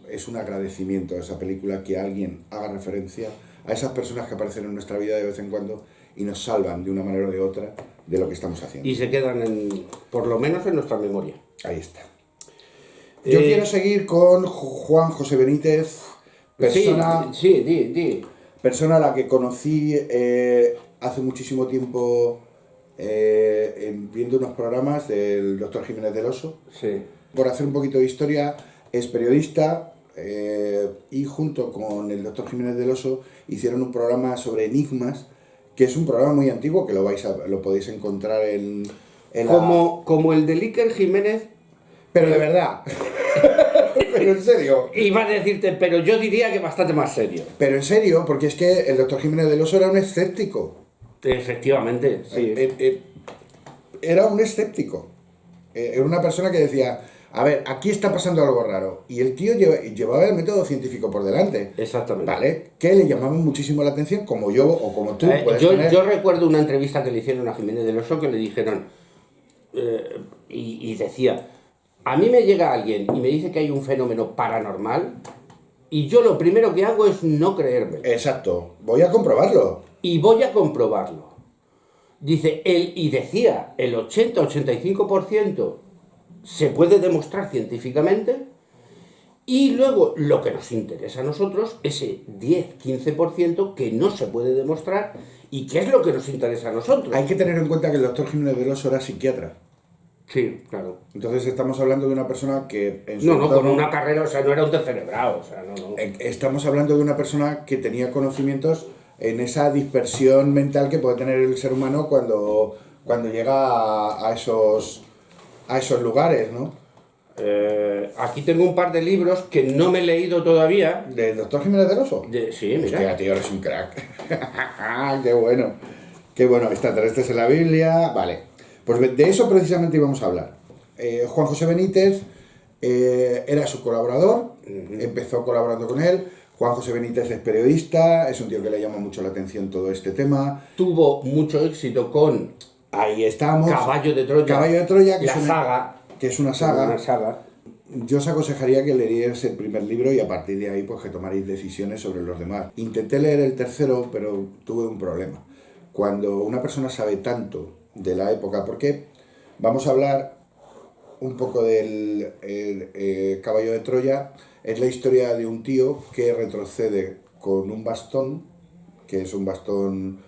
es un agradecimiento a esa película que alguien haga referencia a esas personas que aparecen en nuestra vida de vez en cuando y nos salvan de una manera o de otra de lo que estamos haciendo. Y se quedan, por lo menos, en nuestra memoria. Ahí está. Yo quiero seguir con Juan José Benítez, persona, persona a la que conocí hace muchísimo tiempo viendo unos programas del doctor Jiménez del Oso. Sí. Por hacer un poquito de historia, es periodista y junto con el doctor Jiménez del Oso hicieron un programa sobre enigmas, que es un programa muy antiguo que lo podéis encontrar en como el de Iker Jiménez. Pero de verdad. Pero en serio. Iba a decirte, pero yo diría que bastante más serio. Pero en serio, porque es que el doctor Jiménez del Oso era un escéptico. Efectivamente, sí. Era un escéptico. Era una persona que decía, a ver, aquí está pasando algo raro. Y el tío llevaba el método científico por delante. Exactamente. ¿Vale? Que le llamaba muchísimo la atención, como yo o como tú puedes tener. Yo recuerdo una entrevista que le hicieron a Jiménez del Oso que le dijeron, y decía... A mí me llega alguien y me dice que hay un fenómeno paranormal y yo lo primero que hago es no creerme. Exacto, voy a comprobarlo. Y voy a comprobarlo. Dice, decía, el 80-85% se puede demostrar científicamente y luego lo que nos interesa a nosotros, ese 10-15% que no se puede demostrar y qué es lo que nos interesa a nosotros. Hay que tener en cuenta que el doctor Jiménez del Oso era psiquiatra. Sí, claro. Entonces estamos hablando de una persona que... En su con una carrera, o sea, no era un descerebrado, o sea, no. Estamos hablando de una persona que tenía conocimientos en esa dispersión mental que puede tener el ser humano cuando llega a esos lugares, ¿no? Aquí tengo un par de libros que no me he leído todavía. ¿Del doctor Jiménez del Oso? Sí, mira. Hostia, tío, eres un crack. Qué bueno. Qué bueno, extraterrestres en la Biblia, vale. Pues de eso precisamente íbamos a hablar. Juan José Benítez era su colaborador, empezó colaborando con él. Juan José Benítez es periodista, es un tío que le llama mucho la atención todo este tema. Tuvo mucho éxito con... Ahí estamos. Caballo de Troya. Caballo de Troya, que es una saga. Yo os aconsejaría que leeríais el primer libro y a partir de ahí pues que tomaréis decisiones sobre los demás. Intenté leer el tercero, pero tuve un problema. Cuando una persona sabe tanto de la época, porque vamos a hablar un poco del Caballo de Troya, es la historia de un tío que retrocede con un bastón, que es un bastón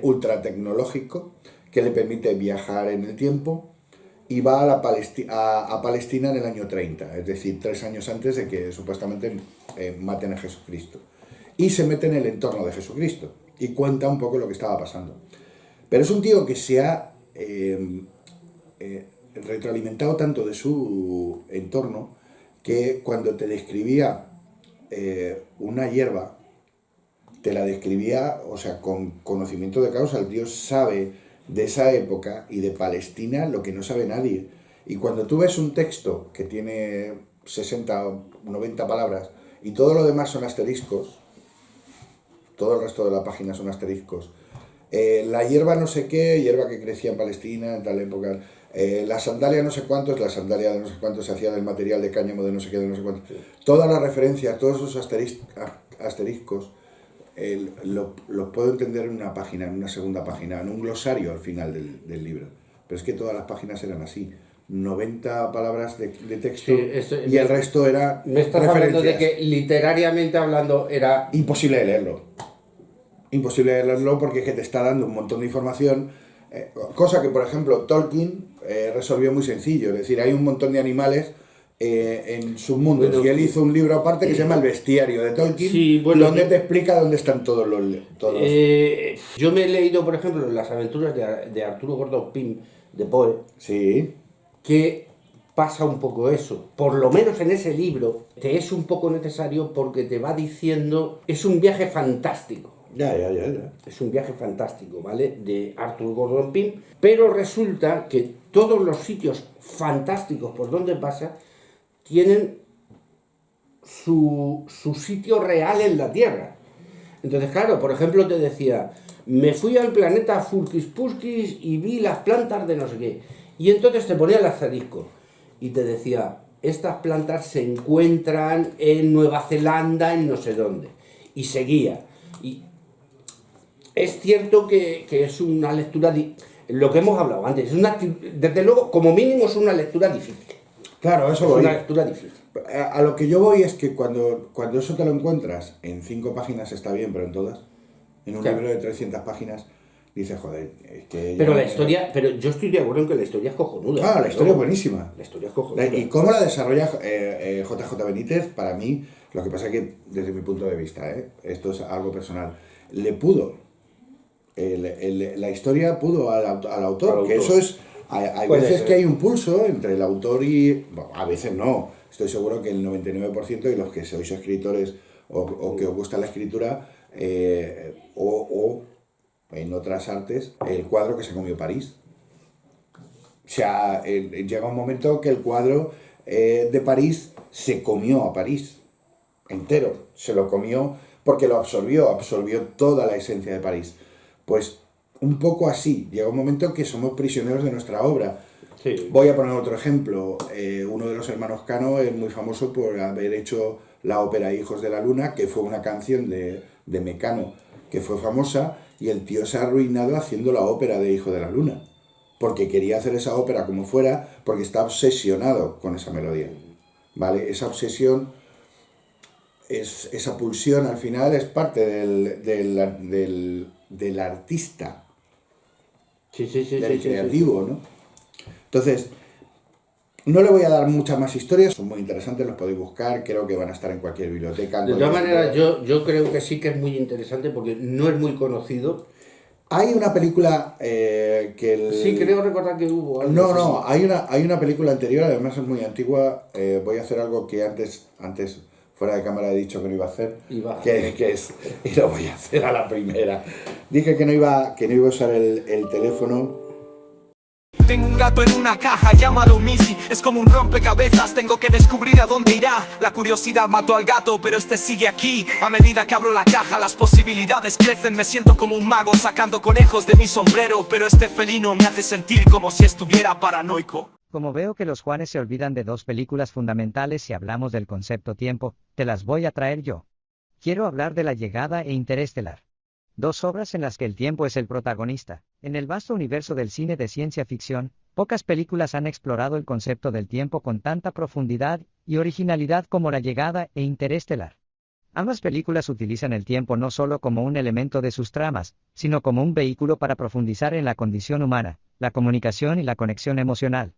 ultra tecnológico, que le permite viajar en el tiempo y va a Palestina en el año 30, es decir, 3 años antes de que supuestamente maten a Jesucristo. Y se mete en el entorno de Jesucristo y cuenta un poco lo que estaba pasando. Pero es un tío que se ha retroalimentado tanto de su entorno que cuando te describía una hierba, te la describía, o sea, con conocimiento de causa. El tío sabe de esa época y de Palestina lo que no sabe nadie. Y cuando tú ves un texto que tiene 60 o 90 palabras y todo lo demás son asteriscos, todo el resto de la página son asteriscos, la hierba no sé qué, hierba que crecía en Palestina en tal época. La sandalia no sé cuántos, la sandalia de no sé cuántos se hacía del material de cáñamo de no sé qué, de no sé cuántos. Todas las referencias, todos esos asteriscos, los puedo entender en una página, en una segunda página, en un glosario al final del libro. Pero es que todas las páginas eran así. 90 palabras de texto, Sí, y el resto era Me estás hablando de que literariamente hablando era... imposible de leerlo. Imposible de leerlo porque es que te está dando un montón de información, cosa que, por ejemplo, Tolkien resolvió muy sencillo. Es decir, hay un montón de animales en submundos, Bueno, y él hizo un libro aparte que se llama El Bestiario de Tolkien, sí, bueno, donde te explica dónde están todos los... yo me he leído, por ejemplo, las aventuras de Arturo Gordon Pym, de Poe, Sí, que pasa un poco eso. Por lo menos en ese libro te es un poco necesario porque te va diciendo, es un viaje fantástico. ya. Es un viaje fantástico, ¿vale? De Arthur Gordon Pym, pero resulta que todos los sitios fantásticos por donde pasa tienen su sitio real en la Tierra. Entonces, claro, por ejemplo, te decía, me fui al planeta Furquis Pusquis y vi las plantas de no sé qué. Y entonces te ponía el asterisco y te decía, estas plantas se encuentran en Nueva Zelanda, en no sé dónde. Y seguía. Y es cierto que es una lectura, lo que hemos hablado antes, desde luego, como mínimo es una lectura difícil. Claro, eso Es voy. una lectura difícil. A lo que yo voy es que cuando eso te lo encuentras en 5 páginas está bien, pero en todas, en un Claro. libro de 300 páginas, dices, joder, es que... Pero la historia, pero yo estoy de acuerdo en que la historia es cojonuda. Ah, la historia es buenísima. La historia es cojonuda. Y cómo la desarrolla JJ Benítez, para mí, lo que pasa es que, desde mi punto de vista, esto es algo personal, le pudo, la historia pudo al autor, que eso es, hay Puede veces ser. que hay un pulso entre el autor y, bueno, a veces no, estoy seguro que el 99% de los que sois escritores o que os gusta la escritura, o en otras artes, el cuadro que se comió París. O sea, llega un momento que el cuadro de París se comió a París entero, se lo comió porque lo absorbió toda la esencia de París. Pues un poco así, llega un momento que somos prisioneros de nuestra obra. Sí. Voy a poner otro ejemplo. Uno de los hermanos Cano es muy famoso por haber hecho la ópera Hijos de la Luna, que fue una canción de Mecano, que fue famosa, y el tío se ha arruinado haciendo la ópera de Hijo de la Luna, porque quería hacer esa ópera como fuera, porque está obsesionado con esa melodía. ¿Vale? Esa obsesión, esa pulsión al final es parte del artista, Sí, del creativo, ¿no? Entonces, no le voy a dar muchas más historias, son muy interesantes, los podéis buscar, creo que van a estar en cualquier biblioteca. De todas maneras, yo creo que sí que es muy interesante porque no es muy conocido. Hay una película Sí, creo recordar que hubo algo No, así. hay una película anterior, además es muy antigua. Voy a hacer algo que antes fuera de cámara he dicho que no iba a hacer, y lo voy a hacer a la primera. Dije que no iba a usar el teléfono. Tengo un gato en una caja llamado Missy. Es como un rompecabezas, tengo que descubrir a dónde irá. La curiosidad mató al gato, pero este sigue aquí. A medida que abro la caja, las posibilidades crecen. Me siento como un mago sacando conejos de mi sombrero, pero este felino me hace sentir como si estuviera paranoico. Como veo que los Juanes se olvidan de 2 películas fundamentales si hablamos del concepto tiempo, te las voy a traer yo. Quiero hablar de La Llegada e Interestelar. 2 obras en las que el tiempo es el protagonista. En el vasto universo del cine de ciencia ficción, pocas películas han explorado el concepto del tiempo con tanta profundidad y originalidad como La Llegada e Interestelar. Ambas películas utilizan el tiempo no solo como un elemento de sus tramas, sino como un vehículo para profundizar en la condición humana, la comunicación y la conexión emocional.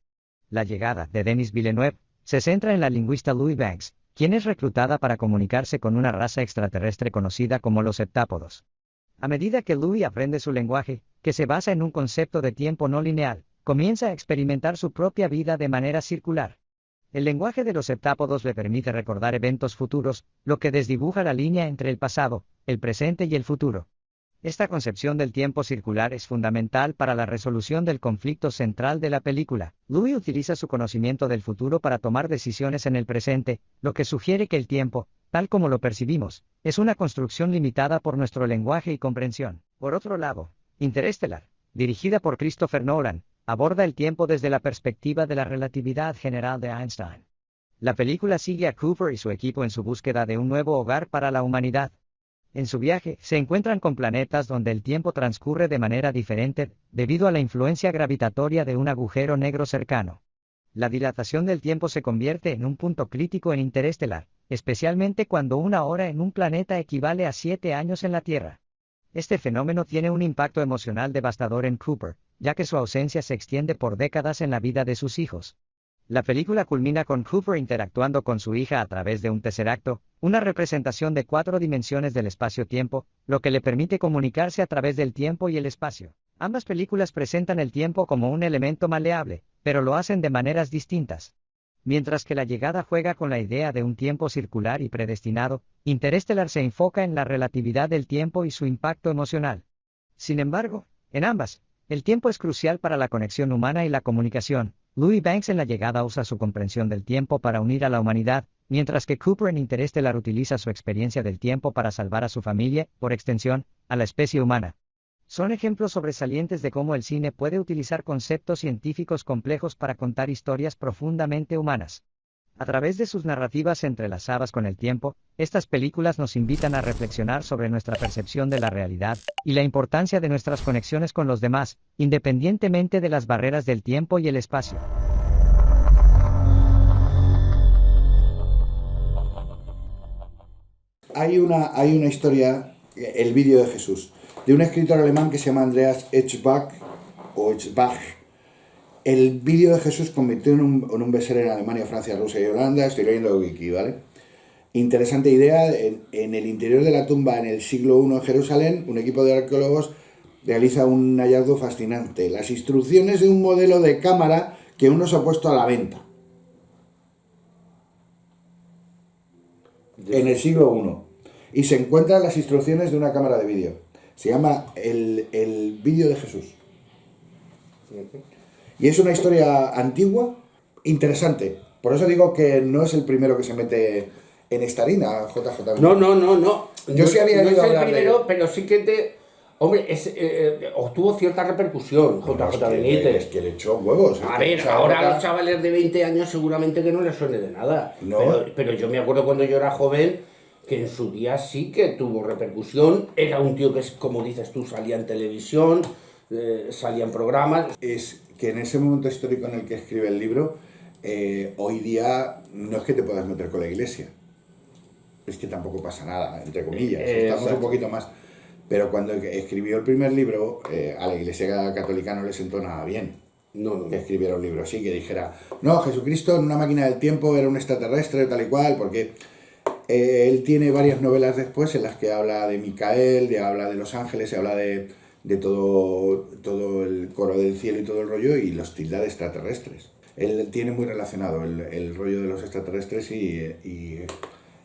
La Llegada, de Denis Villeneuve, se centra en la lingüista Louise Banks, quien es reclutada para comunicarse con una raza extraterrestre conocida como los septápodos. A medida que Louis aprende su lenguaje, que se basa en un concepto de tiempo no lineal, comienza a experimentar su propia vida de manera circular. El lenguaje de los septápodos le permite recordar eventos futuros, lo que desdibuja la línea entre el pasado, el presente y el futuro. Esta concepción del tiempo circular es fundamental para la resolución del conflicto central de la película. Louis utiliza su conocimiento del futuro para tomar decisiones en el presente, lo que sugiere que el tiempo, tal como lo percibimos, es una construcción limitada por nuestro lenguaje y comprensión. Por otro lado, Interestelar, dirigida por Christopher Nolan, aborda el tiempo desde la perspectiva de la relatividad general de Einstein. La película sigue a Cooper y su equipo en su búsqueda de un nuevo hogar para la humanidad. En su viaje, se encuentran con planetas donde el tiempo transcurre de manera diferente, debido a la influencia gravitatoria de un agujero negro cercano. La dilatación del tiempo se convierte en un punto crítico en Interestelar, especialmente cuando una hora en un planeta equivale a 7 años en la Tierra. Este fenómeno tiene un impacto emocional devastador en Cooper, ya que su ausencia se extiende por décadas en la vida de sus hijos. La película culmina con Cooper interactuando con su hija a través de un tesseracto, una representación de 4 dimensiones del espacio-tiempo, lo que le permite comunicarse a través del tiempo y el espacio. Ambas películas presentan el tiempo como un elemento maleable, pero lo hacen de maneras distintas. Mientras que La llegada juega con la idea de un tiempo circular y predestinado, Interestelar se enfoca en la relatividad del tiempo y su impacto emocional. Sin embargo, en ambas, el tiempo es crucial para la conexión humana y la comunicación. Louis Banks en La llegada usa su comprensión del tiempo para unir a la humanidad, mientras que Cooper en Interestelar utiliza su experiencia del tiempo para salvar a su familia, por extensión, a la especie humana. Son ejemplos sobresalientes de cómo el cine puede utilizar conceptos científicos complejos para contar historias profundamente humanas. A través de sus narrativas entrelazadas con el tiempo, estas películas nos invitan a reflexionar sobre nuestra percepción de la realidad y la importancia de nuestras conexiones con los demás, independientemente de las barreras del tiempo y el espacio. Hay una historia, el vídeo de Jesús, de un escritor alemán que se llama Andreas Eschbach, o Eschbach. El vídeo de Jesús convirtió en un bestseller en Alemania, Francia, Rusia y Holanda. Estoy leyendo Wiki, ¿vale? Interesante idea. En el interior de la tumba, en el siglo I en Jerusalén, un equipo de arqueólogos realiza un hallazgo fascinante. Las instrucciones de un modelo de cámara que uno se ha puesto a la venta. En el siglo I. Y se encuentran las instrucciones de una cámara de vídeo. Se llama el vídeo de Jesús. Y es una historia antigua, interesante. Por eso digo que no es el primero que se mete en esta harina, JJ. No. Yo sí había no oído es el hablar primero, de... pero sí que Hombre, obtuvo cierta repercusión, JJ Benítez. Es que le echó huevos. A ver, ahora a los chavales de 20 años seguramente que no les suene de nada. No. Pero yo me acuerdo cuando yo era joven, que en su día sí que tuvo repercusión. Era un tío que, como dices tú, salía en televisión, salía en programas. Es que en ese momento histórico en el que escribe el libro, hoy día no es que te puedas meter con la iglesia. Es que tampoco pasa nada, entre comillas. Estamos un poquito más... Pero cuando escribió el primer libro, a la Iglesia Católica no le sentó nada bien. No. Que escribiera un libro así, que dijera, no, Jesucristo en una máquina del tiempo era un extraterrestre, tal y cual, porque él tiene varias novelas después en las que habla de Micael, habla de los ángeles, habla de todo el coro del cielo y todo el rollo, y los tilda de extraterrestres. Él tiene muy relacionado el rollo de los extraterrestres y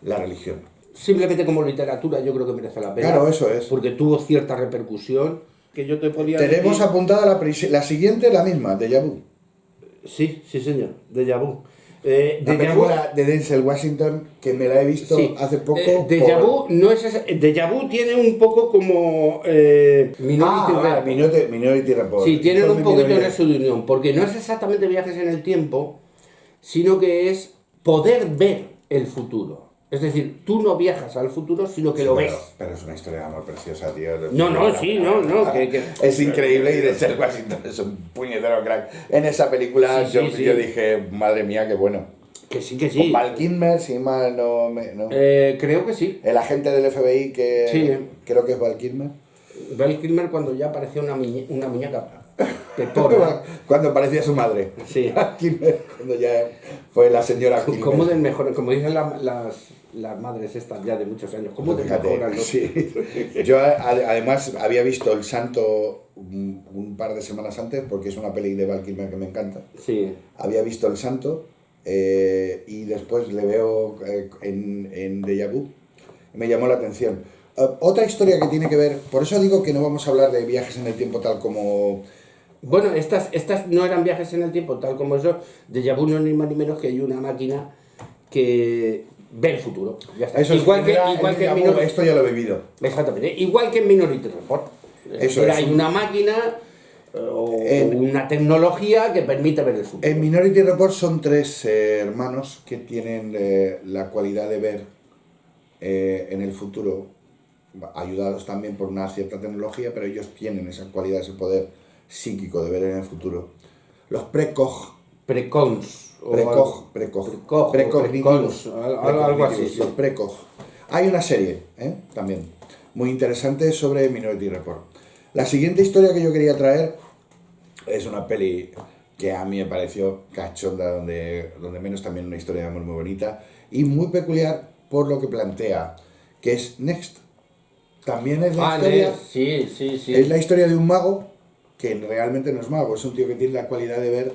la religión. Simplemente como literatura yo creo que merece la pena. Claro, eso es. Porque tuvo cierta repercusión que yo te podía Tenemos decir... apuntada la siguiente, la misma, Déjà Vu. Sí, señor, Déjà Vu. La película de Denzel Washington, que me la he visto hace poco. Déjà Vu no es esa, Déjà Vu tiene un poco como Minority Report. Sí, tienen un poquito de su unión, porque no es exactamente viajes en el tiempo, sino que es poder ver el futuro. Es decir, tú no viajas al futuro, sino que lo ves. Pero es una historia de amor preciosa, tío. Es increíble, y Denzel Washington es un puñetero crack. En esa película yo dije, madre mía, qué bueno. Que sí. Con Val Kilmer, si mal no... creo que sí. El agente del FBI creo que es Val Kilmer. Val Kilmer cuando ya parecía una muñeca. Cuando parecía su madre. Sí. Cuando ya fue la señora Kilmer. ¿Cómo desmejoran? Como dicen las madres estas ya de muchos años. ¿Cómo desmejoran? Sí. Yo además había visto El Santo un par de semanas antes, porque es una peli de Val Kilmer que me encanta. Sí. Había visto El Santo y después le veo en Déjà Vu. Me llamó la atención. Otra historia que tiene que ver, por eso digo que no vamos a hablar de viajes en el tiempo tal como... Bueno, estas no eran viajes en el tiempo tal como eso. Déjà Vu no es ni más ni menos que hay una máquina que ve el futuro. Ya está. Eso igual que esto ya lo he vivido. Exactamente. Igual que en Minority Report. Es Eso decir, es, hay un- una máquina o En- una tecnología que permite ver el futuro. En Minority Report son tres hermanos que tienen la cualidad de ver en el futuro, ayudados también por una cierta tecnología, pero ellos tienen esa cualidad, ese poder psíquico de ver en el futuro. Los precog, Precons. o precog, Precog, precognitivos, algo así. Sí. los precog. Hay una serie también muy interesante sobre Minority Report. La siguiente historia que yo quería traer es una peli que a mí me pareció cachonda, donde menos también una historia de amor muy bonita y muy peculiar por lo que plantea, que es Next. También es la historia, sí, sí, sí. es la historia de un mago que realmente no es mago, es un tío que tiene la cualidad de ver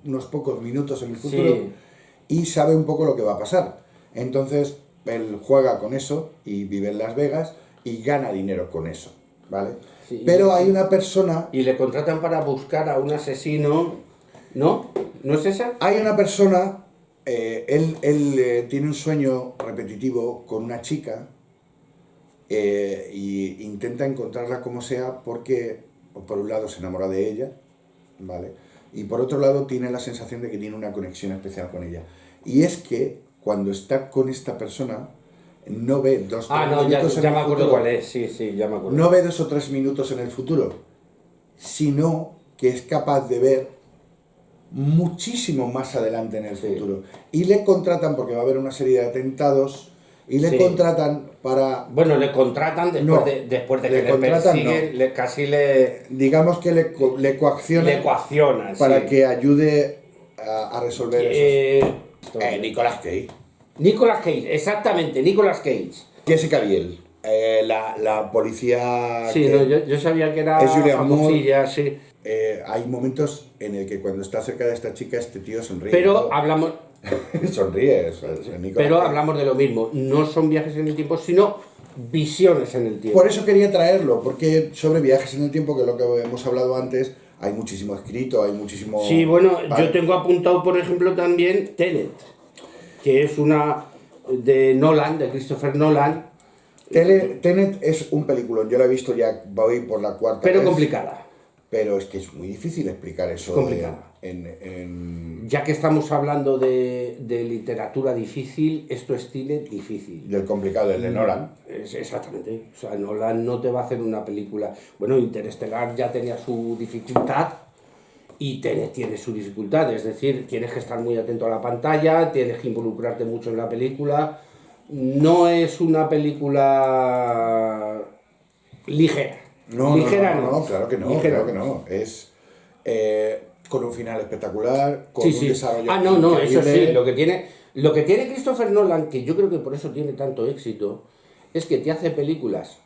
unos pocos minutos en el futuro Sí. y sabe un poco lo que va a pasar. Entonces él juega con eso y vive en Las Vegas y gana dinero con eso, ¿vale? Sí, Pero hay una persona, Y le contratan para buscar a un asesino, ¿no? ¿No es esa? hay una persona, él tiene un sueño repetitivo con una chica y intenta encontrarla como sea porque, por un lado, se enamora de ella, ¿vale? Y por otro lado, tiene la sensación de que tiene una conexión especial con ella. Y es que cuando está con esta persona, no ve dos Ah, tres no, ya, minutos en ya el me acuerdo futuro. cuál es, sí, sí, ya me acuerdo. No ve 2 o 3 minutos en el futuro, sino que es capaz de ver muchísimo más adelante en el Sí. futuro. Y le contratan, porque va a haber una serie de atentados, y le Sí. contratan para, Bueno, le contratan después, No, después de le que le contratan, persiguen, no. casi le digamos que le coaccionan ecuacionan. para sí. que ayude a resolver eso. Nicolas Cage. Nicolas Cage, exactamente, Nicolas Cage. Jessica Biel, la policía Sí, que no, yo sabía que era es Julianne Moore. famosilla, sí. Hay momentos en el que cuando está cerca de esta chica, este tío sonríe. Pero ¿no? hablamos, Sonríe, eso es Nicolas pero Cage. hablamos de lo mismo. No son viajes en el tiempo, sino visiones en el tiempo. Por eso quería traerlo, porque sobre viajes en el tiempo, que es lo que hemos hablado antes, hay muchísimo escrito, hay muchísimo... Sí, bueno, Vale. yo tengo apuntado, por ejemplo, también Tenet, que es una de Nolan, de Christopher Nolan, Tenet es un peliculón, yo la he visto ya, voy por la cuarta pero vez, complicada. pero es que es muy difícil explicar eso Complicada. en Ya que estamos hablando de literatura difícil, esto es cine difícil. del complicado, el de Nolan. Exactamente. O sea, Nolan no te va a hacer una película. Bueno, Interestelar ya tenía su dificultad y Tenet tiene su dificultad. Es decir, tienes que estar muy atento a la pantalla, tienes que involucrarte mucho en la película. No es una película ligera. Ligera No, claro que no, Ligera claro que no. Es con un final espectacular, con Sí, un sí. desarrollo Ah, no, eso increíble. sí. Lo que tiene Christopher Nolan, que yo creo que por eso tiene tanto éxito, es que te hace películas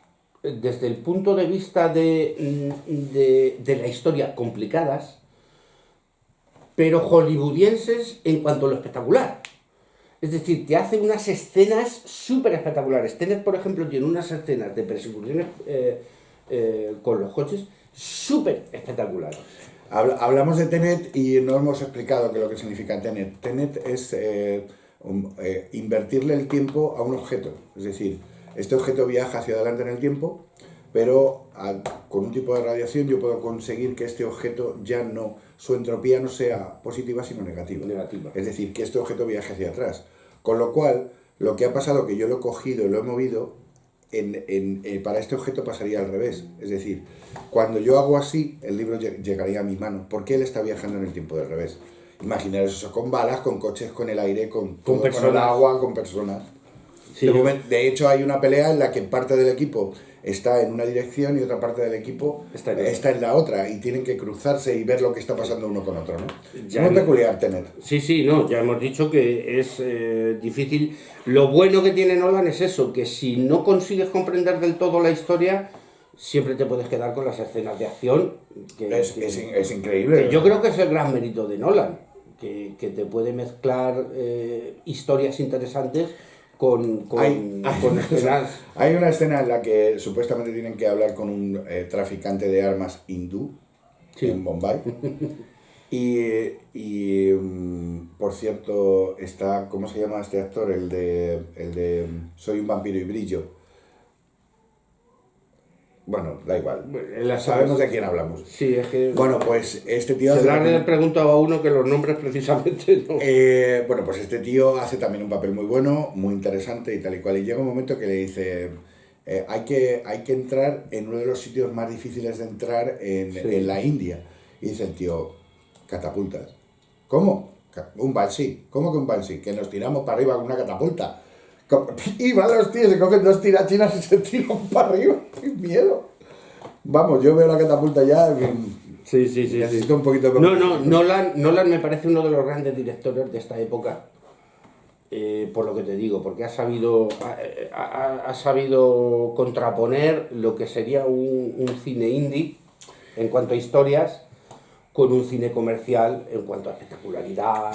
desde el punto de vista de la historia complicadas, pero hollywoodienses en cuanto a lo espectacular. Es decir, te hace unas escenas súper espectaculares. Tenet, por ejemplo, tiene unas escenas de persecuciones con los coches súper espectaculares. Hablamos de Tenet y no hemos explicado qué es lo que significa Tenet. Tenet es invertirle el tiempo a un objeto. Es decir, este objeto viaja hacia adelante en el tiempo, pero con un tipo de radiación yo puedo conseguir que este objeto ya no, su entropía no sea positiva sino negativa. Negativa. Es decir, que este objeto viaje hacia atrás. Con lo cual, lo que ha pasado que yo lo he cogido y lo he movido, para este objeto pasaría al revés. Es decir, cuando yo hago así, el libro llegaría a mi mano, porque él está viajando en el tiempo del revés. Imaginaros eso con balas, con coches, con el aire, con personas. el agua, con personas. Sí, De hecho, hay una pelea en la que parte del equipo está en una dirección y otra parte del equipo está en la otra, y tienen que cruzarse y ver lo que está pasando uno con otro, ¿no? Ya Muy no- peculiar Tenet. Sí, no, ya hemos dicho que es difícil. Lo bueno que tiene Nolan es eso, que si no consigues comprender del todo la historia, siempre te puedes quedar con las escenas de acción. Es increíble. Que yo creo que es el gran mérito de Nolan, que te puede mezclar historias interesantes con escenas. Hay una escena en la que supuestamente tienen que hablar con un traficante de armas hindú Sí. en Bombay. Por cierto, está, ¿cómo se llama este actor? El de Soy un vampiro y brillo. Bueno, da igual. Las Sabemos de quién hablamos. Sí, es que... Bueno, pues este tío... Se le han preguntado a uno que los nombres precisamente no. Bueno, pues este tío hace también un papel muy bueno, muy interesante y tal y cual. Y llega un momento que le dice, hay que entrar en uno de los sitios más difíciles de entrar en la India. Y dice el tío, catapultas. ¿Cómo? Un Banshee. ¿Cómo que un Banshee? Que nos tiramos para arriba con una catapulta. Y van los tíos, se cogen 2 tirachinas y se tiran para arriba. ¡Qué miedo! Vamos, yo veo la catapulta ya... Sí. Necesito un poquito de... Nolan me parece uno de los grandes directores de esta época, por lo que te digo, porque ha sabido contraponer lo que sería un cine indie en cuanto a historias con un cine comercial en cuanto a espectacularidad.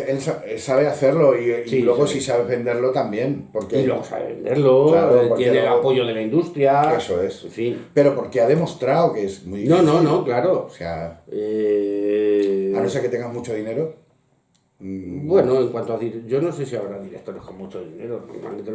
Él sabe hacerlo y Sí, luego sí. sí sabe venderlo también. Porque, Y luego sabe venderlo, Claro, porque tiene el luego- apoyo de la industria. Eso es. En fin. Pero porque ha demostrado que es muy difícil. No, claro. O sea, Eh, a no ser que tengas mucho dinero. Bueno, en cuanto a... Yo no sé si habrá directores con mucho dinero. Normalmente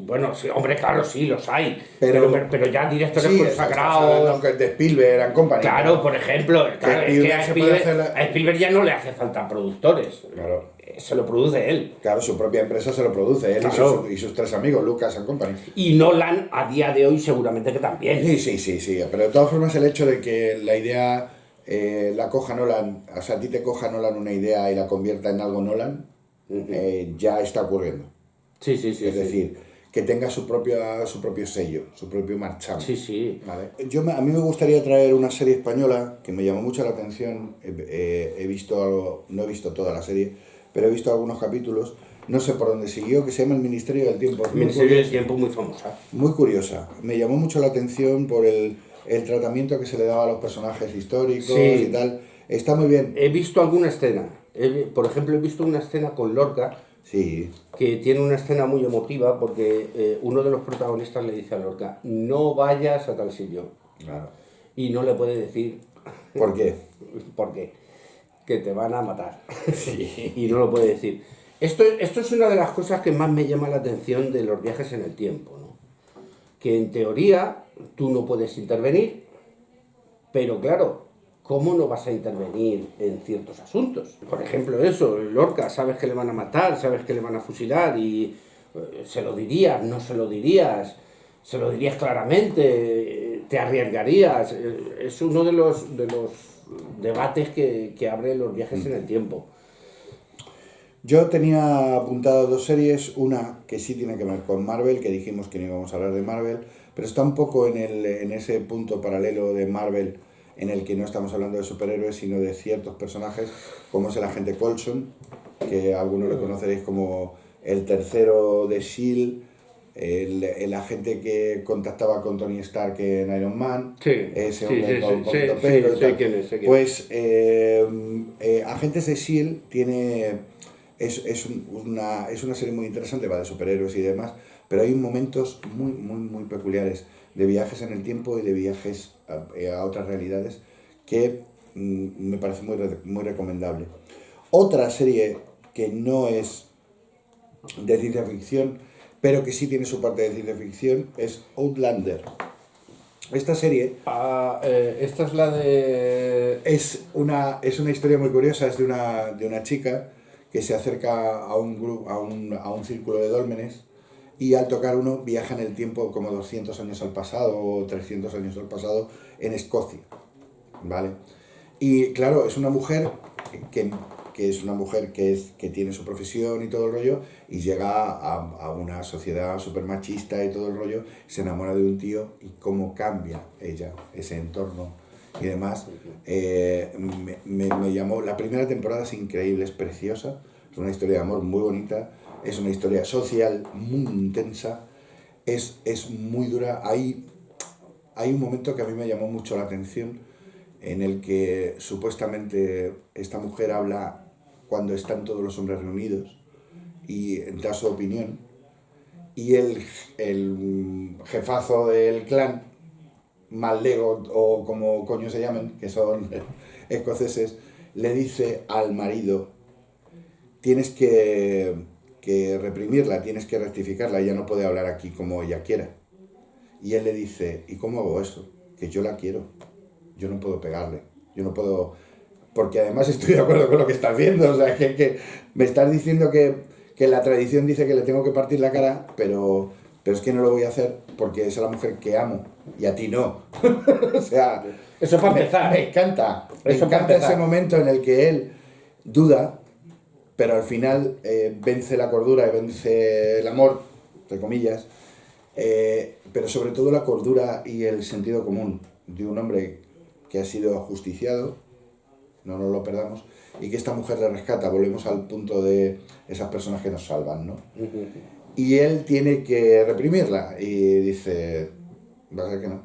bueno, sí, hombre, claro, sí, los hay. Pero ya directores Sí, consagrados... de Spielberg and Company. Claro, por ejemplo, claro, es que Spielberg se puede hacer a Spielberg ya no le hace falta productores. Claro. Se lo produce él. Claro, su propia empresa se lo produce, él Claro. y sus 3 amigos, Lucas and Company. Y Nolan, a día de hoy, seguramente que también. Sí, pero de todas formas el hecho de que la idea la coja Nolan, o sea, a ti te coja Nolan una idea y la convierta en algo Nolan, ya está ocurriendo. Sí. Es decir, que tenga su propio sello, su propio marchamo. Sí. ¿Vale? A mí me gustaría traer una serie española que me llamó mucho la atención. He visto algo, no he visto toda la serie, pero he visto algunos capítulos. No sé por dónde siguió, que se llama El Ministerio del Tiempo. El Ministerio del Tiempo, muy famosa. Muy curiosa. Me llamó mucho la atención por el tratamiento que se le daba a los personajes históricos Sí. y tal. Está muy bien. He visto alguna escena. Por ejemplo, he visto una escena con Lorca, Sí. que tiene una escena muy emotiva porque uno de los protagonistas le dice a Lorca, no vayas a tal sitio. Claro. Y no le puede decir ¿Por qué? por qué, que te van a matar. Y no lo puede decir. Esto es una de las cosas que más me llama la atención de los viajes en el tiempo, ¿no? Que en teoría tú no puedes intervenir, pero claro, ¿cómo no vas a intervenir en ciertos asuntos? Por ejemplo eso, Lorca, sabes que le van a matar, sabes que le van a fusilar y se lo dirías, no se lo dirías, se lo dirías claramente, te arriesgarías. Es uno de los debates que abren los viajes en el tiempo. Yo tenía apuntado 2 series, una que sí tiene que ver con Marvel, que dijimos que no íbamos a hablar de Marvel, pero está un poco en ese punto paralelo de Marvel en el que no estamos hablando de superhéroes, sino de ciertos personajes, como es el agente Coulson, que algunos lo conoceréis como el tercero de S.H.I.E.L.D., el agente que contactaba con Tony Stark en Iron Man, ese hombre con poquito pelo y tal. quién es. Pues Agentes de S.H.I.E.L.D. es una serie muy interesante, va de superhéroes y demás, pero hay momentos muy peculiares de viajes en el tiempo y de viajes a otras realidades que me parece muy recomendable. Otra serie que no es de ciencia ficción, pero que sí tiene su parte de ciencia ficción, es Outlander. Esta serie Esta es la de... es una historia muy curiosa, es de una chica que se acerca a un grupo, a un círculo de dólmenes, y al tocar uno viaja en el tiempo como 200 años al pasado o 300 años al pasado en Escocia, ¿vale? Y claro, es una mujer que es una mujer que tiene su profesión y todo el rollo, y llega a una sociedad súper machista y todo el rollo, se enamora de un tío, y cómo cambia ella, ese entorno y demás. Me llamó. La primera temporada es increíble, es preciosa, es una historia de amor muy bonita, es una historia social muy intensa, es muy dura. Hay un momento que a mí me llamó mucho la atención, en el que supuestamente esta mujer habla cuando están todos los hombres reunidos y da su opinión, y el jefazo del clan, Maldego o como coño se llamen, que son escoceses, le dice al marido: tienes que reprimirla, tienes que rectificarla, ella no puede hablar aquí como ella quiera. Y él le dice, ¿y cómo hago eso? Que yo la quiero, yo no puedo pegarle, yo no puedo... Porque además estoy de acuerdo con lo que estás viendo, o sea, que me estás diciendo que la tradición dice que le tengo que partir la cara, pero es que no lo voy a hacer porque es a la mujer que amo y a ti no. O sea, Eso para empezar. Me encanta, me Eso para encanta ese empezar. momento en el que él duda, pero al final vence la cordura y vence el amor, entre comillas, pero sobre todo la cordura y el sentido común de un hombre que ha sido ajusticiado, no nos lo perdamos, y que esta mujer le rescata. Volvemos al punto de esas personas que nos salvan, ¿no? Y él tiene que reprimirla y dice, va a ser que no,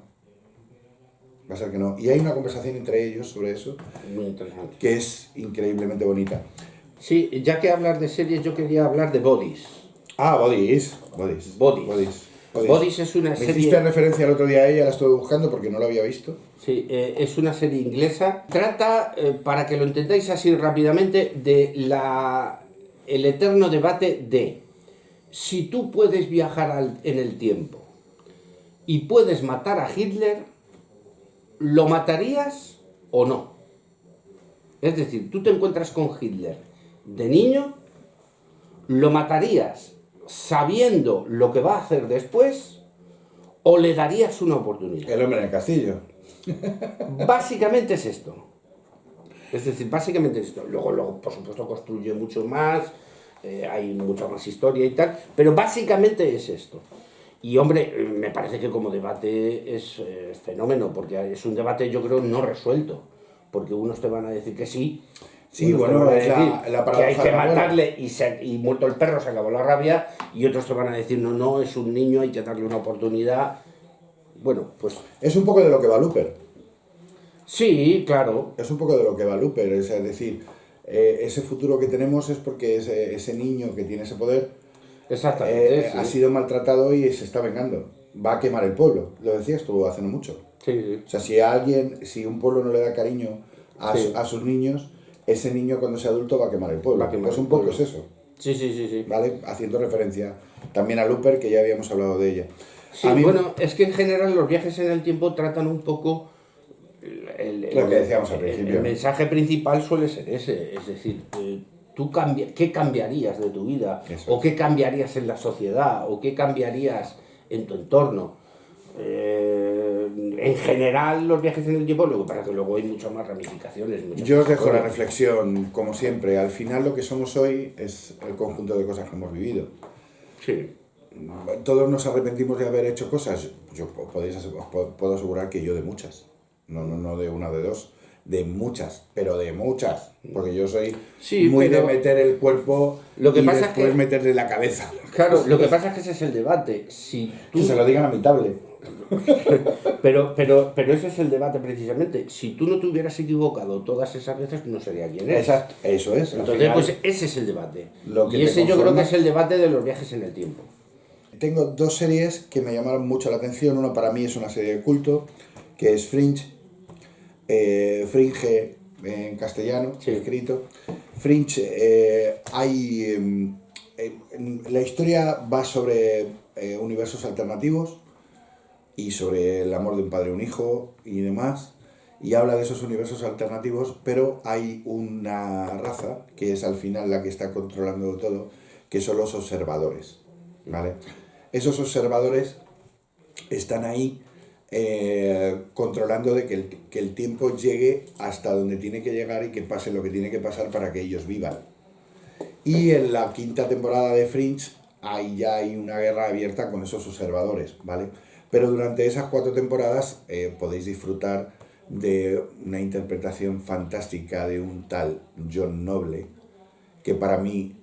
va a ser que no. Y hay una conversación entre ellos sobre eso Muy interesante. que es increíblemente bonita. Sí, ya que hablar de series, yo quería hablar de Bodies. Ah, Bodies. Bodies es una Me serie... hiciste referencia el otro día a ella, la estuve buscando porque no la había visto. Sí, es una serie inglesa. Trata, para que lo entendáis así rápidamente, de el eterno debate de si tú puedes viajar en el tiempo y puedes matar a Hitler, ¿lo matarías o no? Es decir, tú te encuentras con Hitler de niño, ¿lo matarías sabiendo lo que va a hacer después o le darías una oportunidad? El hombre en el castillo. Básicamente es esto. Es decir, básicamente es esto. Luego por supuesto, construye mucho más, hay mucha más historia y tal, pero básicamente es esto. Y hombre, me parece que como debate es fenómeno, porque es un debate, yo creo, no resuelto. Porque unos te van a decir que sí. Sí, unos te bueno, van a es decir la que hay paradoja que de la abuela. matarle y muerto el perro se acabó la rabia, y otros te van a decir, no, es un niño, hay que darle una oportunidad. Bueno, pues Es un poco de lo que va Looper. sí, claro. Es un poco de lo que va Looper. Es decir, ese futuro que tenemos es porque ese niño que tiene ese poder Exactamente. Sí. ha sido maltratado y se está vengando. Va a quemar el pueblo. Lo decías tú hace no mucho. Sí. O sea, si un pueblo no le da cariño a sus niños, ese niño cuando sea adulto va a quemar el pueblo. Va a quemar Pues un el poco pueblo. es eso, Sí. ¿vale? Haciendo referencia también a Looper, que ya habíamos hablado de ella. Sí, A mí- bueno, es que en general los viajes en el tiempo tratan un poco... Lo que decíamos al principio. El mensaje principal suele ser ese, es decir, ¿qué cambiarías de tu vida? Eso ¿O qué cambiarías en la sociedad? ¿O qué cambiarías en tu entorno? En general, los viajes en el tiempo, lo que pasa es que luego hay muchas más ramificaciones. muchas Yo os más dejo la cosas. reflexión, como siempre. Al final lo que somos hoy es el conjunto de cosas que hemos vivido. Sí. Todos nos arrepentimos de haber hecho cosas. Puedo asegurar que yo de muchas. No de una o de dos. De muchas, pero de muchas. Porque yo soy Sí, muy pero de meter el cuerpo lo que y pasa es después que- meterle la cabeza. Claro, lo que pasa es que ese es el debate. Si tú... Que se lo digan a mi tablet. Pero ese es el debate precisamente. Si tú no te hubieras equivocado todas esas veces, no sería quien eres. Exacto, eso es. Al Entonces, final, pues ese es el debate. lo que Y te ese yo creo conforma- que es el debate de los viajes en el tiempo. Tengo dos series que me llamaron mucho la atención. Una para mí es una serie de culto, que es Fringe. Fringe en castellano, Sí. escrito. Fringe, la historia va sobre universos alternativos y sobre el amor de un padre y un hijo y demás. Y habla de esos universos alternativos, pero hay una raza que es al final la que está controlando todo, que son los observadores, ¿vale? Esos observadores están ahí controlando de que el tiempo llegue hasta donde tiene que llegar y que pase lo que tiene que pasar para que ellos vivan. Y en la quinta temporada de Fringe ahí ya hay una guerra abierta con esos observadores, ¿vale? Pero durante esas 4 temporadas podéis disfrutar de una interpretación fantástica de un tal John Noble, que para mí,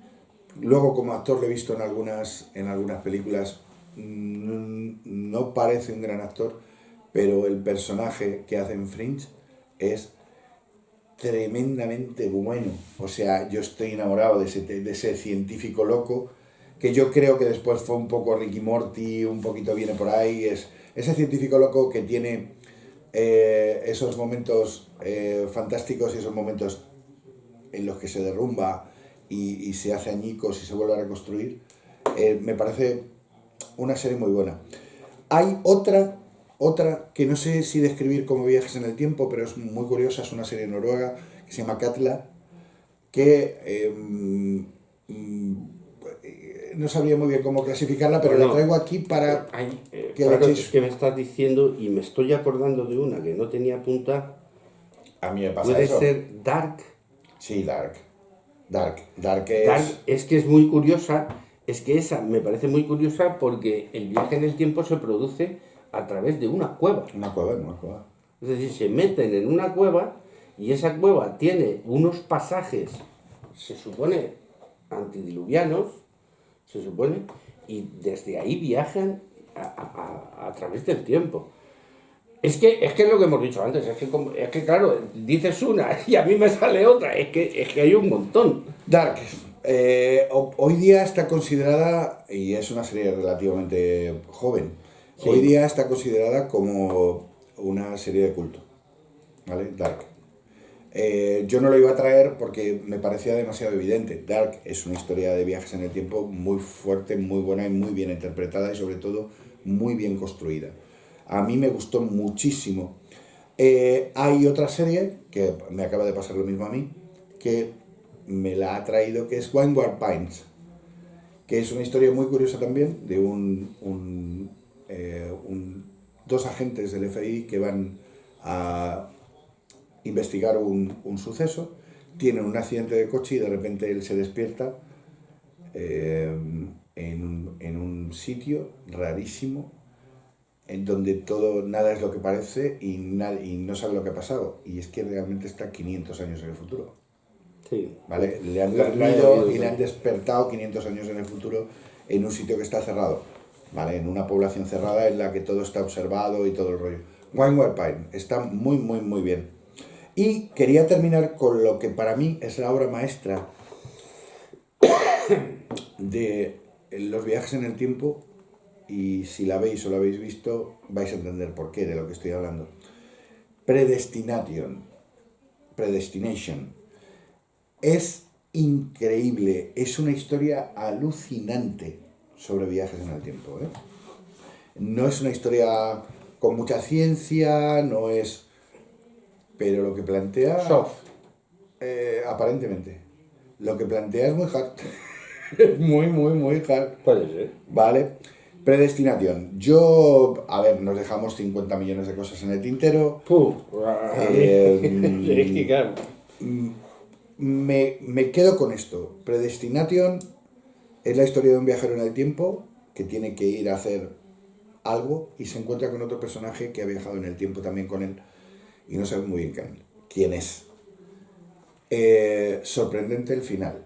luego como actor lo he visto en algunas películas, no parece un gran actor, pero el personaje que hace en Fringe es tremendamente bueno. O sea, yo estoy enamorado de ese científico loco, que yo creo que después fue un poco Ricky Morty, un poquito viene por ahí. Es ese científico loco que tiene esos momentos fantásticos y esos momentos en los que se derrumba y se hace añicos y se vuelve a reconstruir. Me parece una serie muy buena. Hay otra que no sé si describir como viajes en el tiempo, pero es muy curiosa, es una serie noruega que se llama Katla, que no sabría muy bien cómo clasificarla, pero Bueno, la traigo aquí para que le claro, echéis... es que me estás diciendo y me estoy acordando de una que no tenía punta. A mí me pasa Puede eso. ser Dark. Sí, Dark Dark es... es que es muy curiosa, es que esa me parece muy curiosa porque el viaje en el tiempo se produce a través de una cueva. Una cueva. Es decir, se meten en una cueva y esa cueva tiene unos pasajes, se supone, antidiluvianos, se supone, y desde ahí viajan a través del tiempo. Es que es lo que hemos dicho antes, es que claro, dices una y a mí me sale otra, es que hay un montón. Dark, hoy día está considerada, y es una serie relativamente joven, Sí. hoy día está considerada como una serie de culto, ¿vale? Dark. Yo no lo iba a traer porque me parecía demasiado evidente. Dark es una historia de viajes en el tiempo muy fuerte, muy buena y muy bien interpretada y sobre todo muy bien construida. A mí me gustó muchísimo. Hay otra serie, que me acaba de pasar lo mismo a mí, que me la ha traído, que es Windward Pines, que es una historia muy curiosa también de dos agentes del FBI que van a investigar un suceso, tienen un accidente de coche y de repente él se despierta en un sitio rarísimo en donde nada es lo que parece y no sabe lo que ha pasado. Y es que realmente está 500 años en el futuro. Sí. ¿Vale? Le han La he dormido oído y le han también. despertado 500 años en el futuro en un sitio que está cerrado. ¿Vale? En una población cerrada en la que todo está observado y todo el rollo. Windward Pine está muy, muy, muy bien. Y quería terminar con lo que para mí es la obra maestra de los viajes en el tiempo, y si la veis o la habéis visto vais a entender por qué de lo que estoy hablando. Predestination. Es increíble, es una historia alucinante sobre viajes en el tiempo, ¿eh? No es una historia con mucha ciencia, no es... Pero lo que plantea... Soft. Aparentemente. Lo que plantea es muy hard. Es muy, muy, muy hard. Puede ser. Vale. Predestinación. Yo, a ver, nos dejamos 50 millones de cosas en el tintero. Puh. Eh, Es que claro. Me quedo con esto. Predestination es la historia de un viajero en el tiempo que tiene que ir a hacer algo y se encuentra con otro personaje que ha viajado en el tiempo también con él y no sabe muy bien quién es. Sorprendente el final.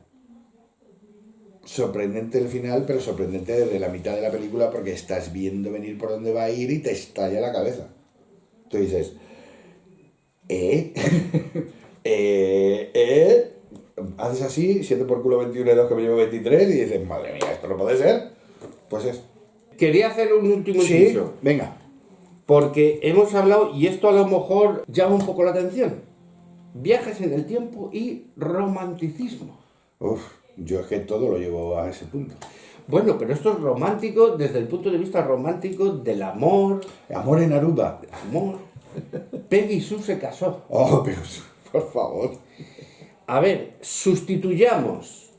Sorprendente el final, pero sorprendente desde la mitad de la película porque estás viendo venir por dónde va a ir y te estalla la cabeza. Tú dices, haces así, 7 por culo 21 y 2 que me llevo 23 y dices, madre mía, esto no puede ser. Pues es. Quería hacer un último Sí, inciso. venga. Porque hemos hablado, y esto a lo mejor llama un poco la atención, viajes en el tiempo y romanticismo. Uf, yo es que todo lo llevo a ese punto. Bueno, pero esto es romántico desde el punto de vista romántico del amor. Amor en Aruba. Amor. Peggy Sue se casó. Oh, pero por favor. A ver, sustituyamos.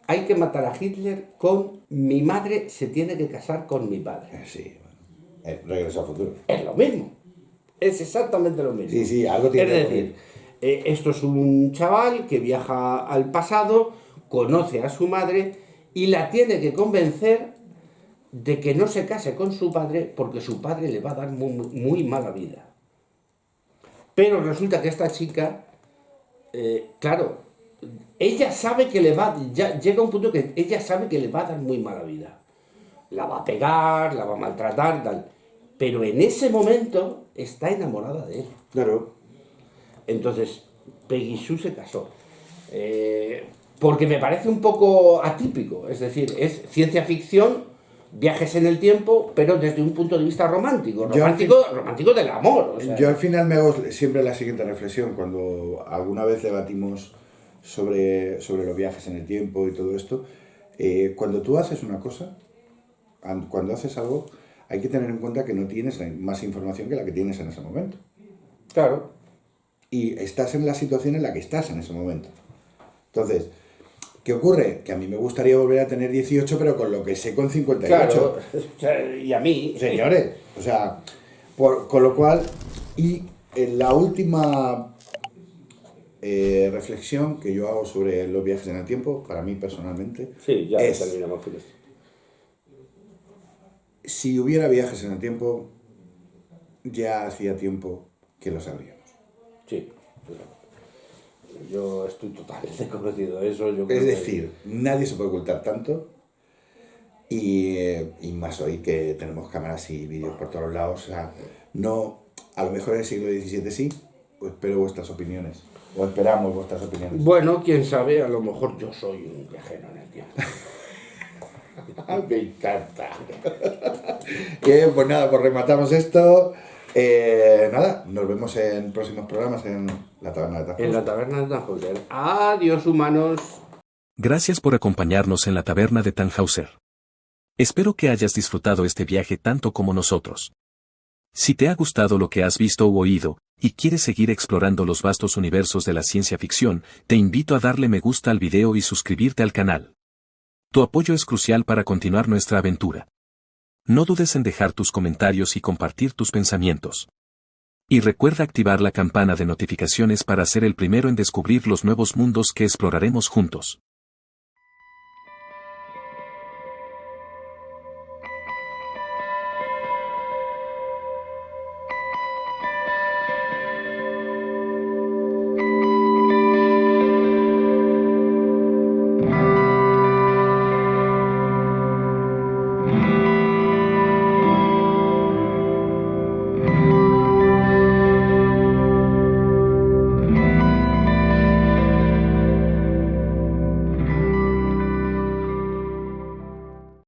Hay que matar a Hitler con mi madre se tiene que casar con mi padre. Sí, Regreso al futuro. Es lo mismo. Es exactamente lo mismo. Sí, sí, algo tiene Es que decir, esto es un chaval que viaja al pasado, conoce a su madre y la tiene que convencer de que no se case con su padre porque su padre le va a dar muy, muy mala vida. Pero resulta que esta chica, claro, ella sabe que le va, ya llega un punto que ella sabe que le va a dar muy mala vida. La va a pegar, la va a maltratar, tal. Pero en ese momento está enamorada de él. Claro. Entonces, Peggy Sue se casó. Porque me parece un poco atípico. Es decir, es ciencia ficción, viajes en el tiempo, pero desde un punto de vista romántico. Romántico del amor. O sea. Yo al final me hago siempre la siguiente reflexión. Cuando alguna vez debatimos sobre los viajes en el tiempo y todo esto, cuando tú haces una cosa, cuando haces algo, hay que tener en cuenta que no tienes más información que la que tienes en ese momento. Claro. Y estás en la situación en la que estás en ese momento. Entonces, ¿qué ocurre? Que a mí me gustaría volver a tener 18, pero con lo que sé con 58. Claro, y a mí. Señores, o sea, con lo cual, y en la última reflexión que yo hago sobre los viajes en el tiempo, para mí personalmente, Sí, ya es, terminamos con esto. si hubiera viajes en el tiempo, ya hacía tiempo que lo sabríamos. Sí. Yo estoy totalmente convencido de eso. Yo creo Es que- decir, nadie se puede ocultar tanto, y más hoy que tenemos cámaras y vídeos por todos lados. O sea, no, a lo mejor en el siglo XVII sí, pues espero vuestras opiniones, o esperamos vuestras opiniones. Bueno, quién sabe, a lo mejor yo soy un viajero en el tiempo. Me encanta. Que pues nada, pues rematamos esto. Nada, nos vemos en próximos programas en la Taberna de Tafos. En la taberna de Tannhäuser. Adiós, humanos. Gracias por acompañarnos en la taberna de Tannhäuser. Espero que hayas disfrutado este viaje tanto como nosotros. Si te ha gustado lo que has visto u oído, y quieres seguir explorando los vastos universos de la ciencia ficción, te invito a darle me gusta al video y suscribirte al canal. Tu apoyo es crucial para continuar nuestra aventura. No dudes en dejar tus comentarios y compartir tus pensamientos. Y recuerda activar la campana de notificaciones para ser el primero en descubrir los nuevos mundos que exploraremos juntos.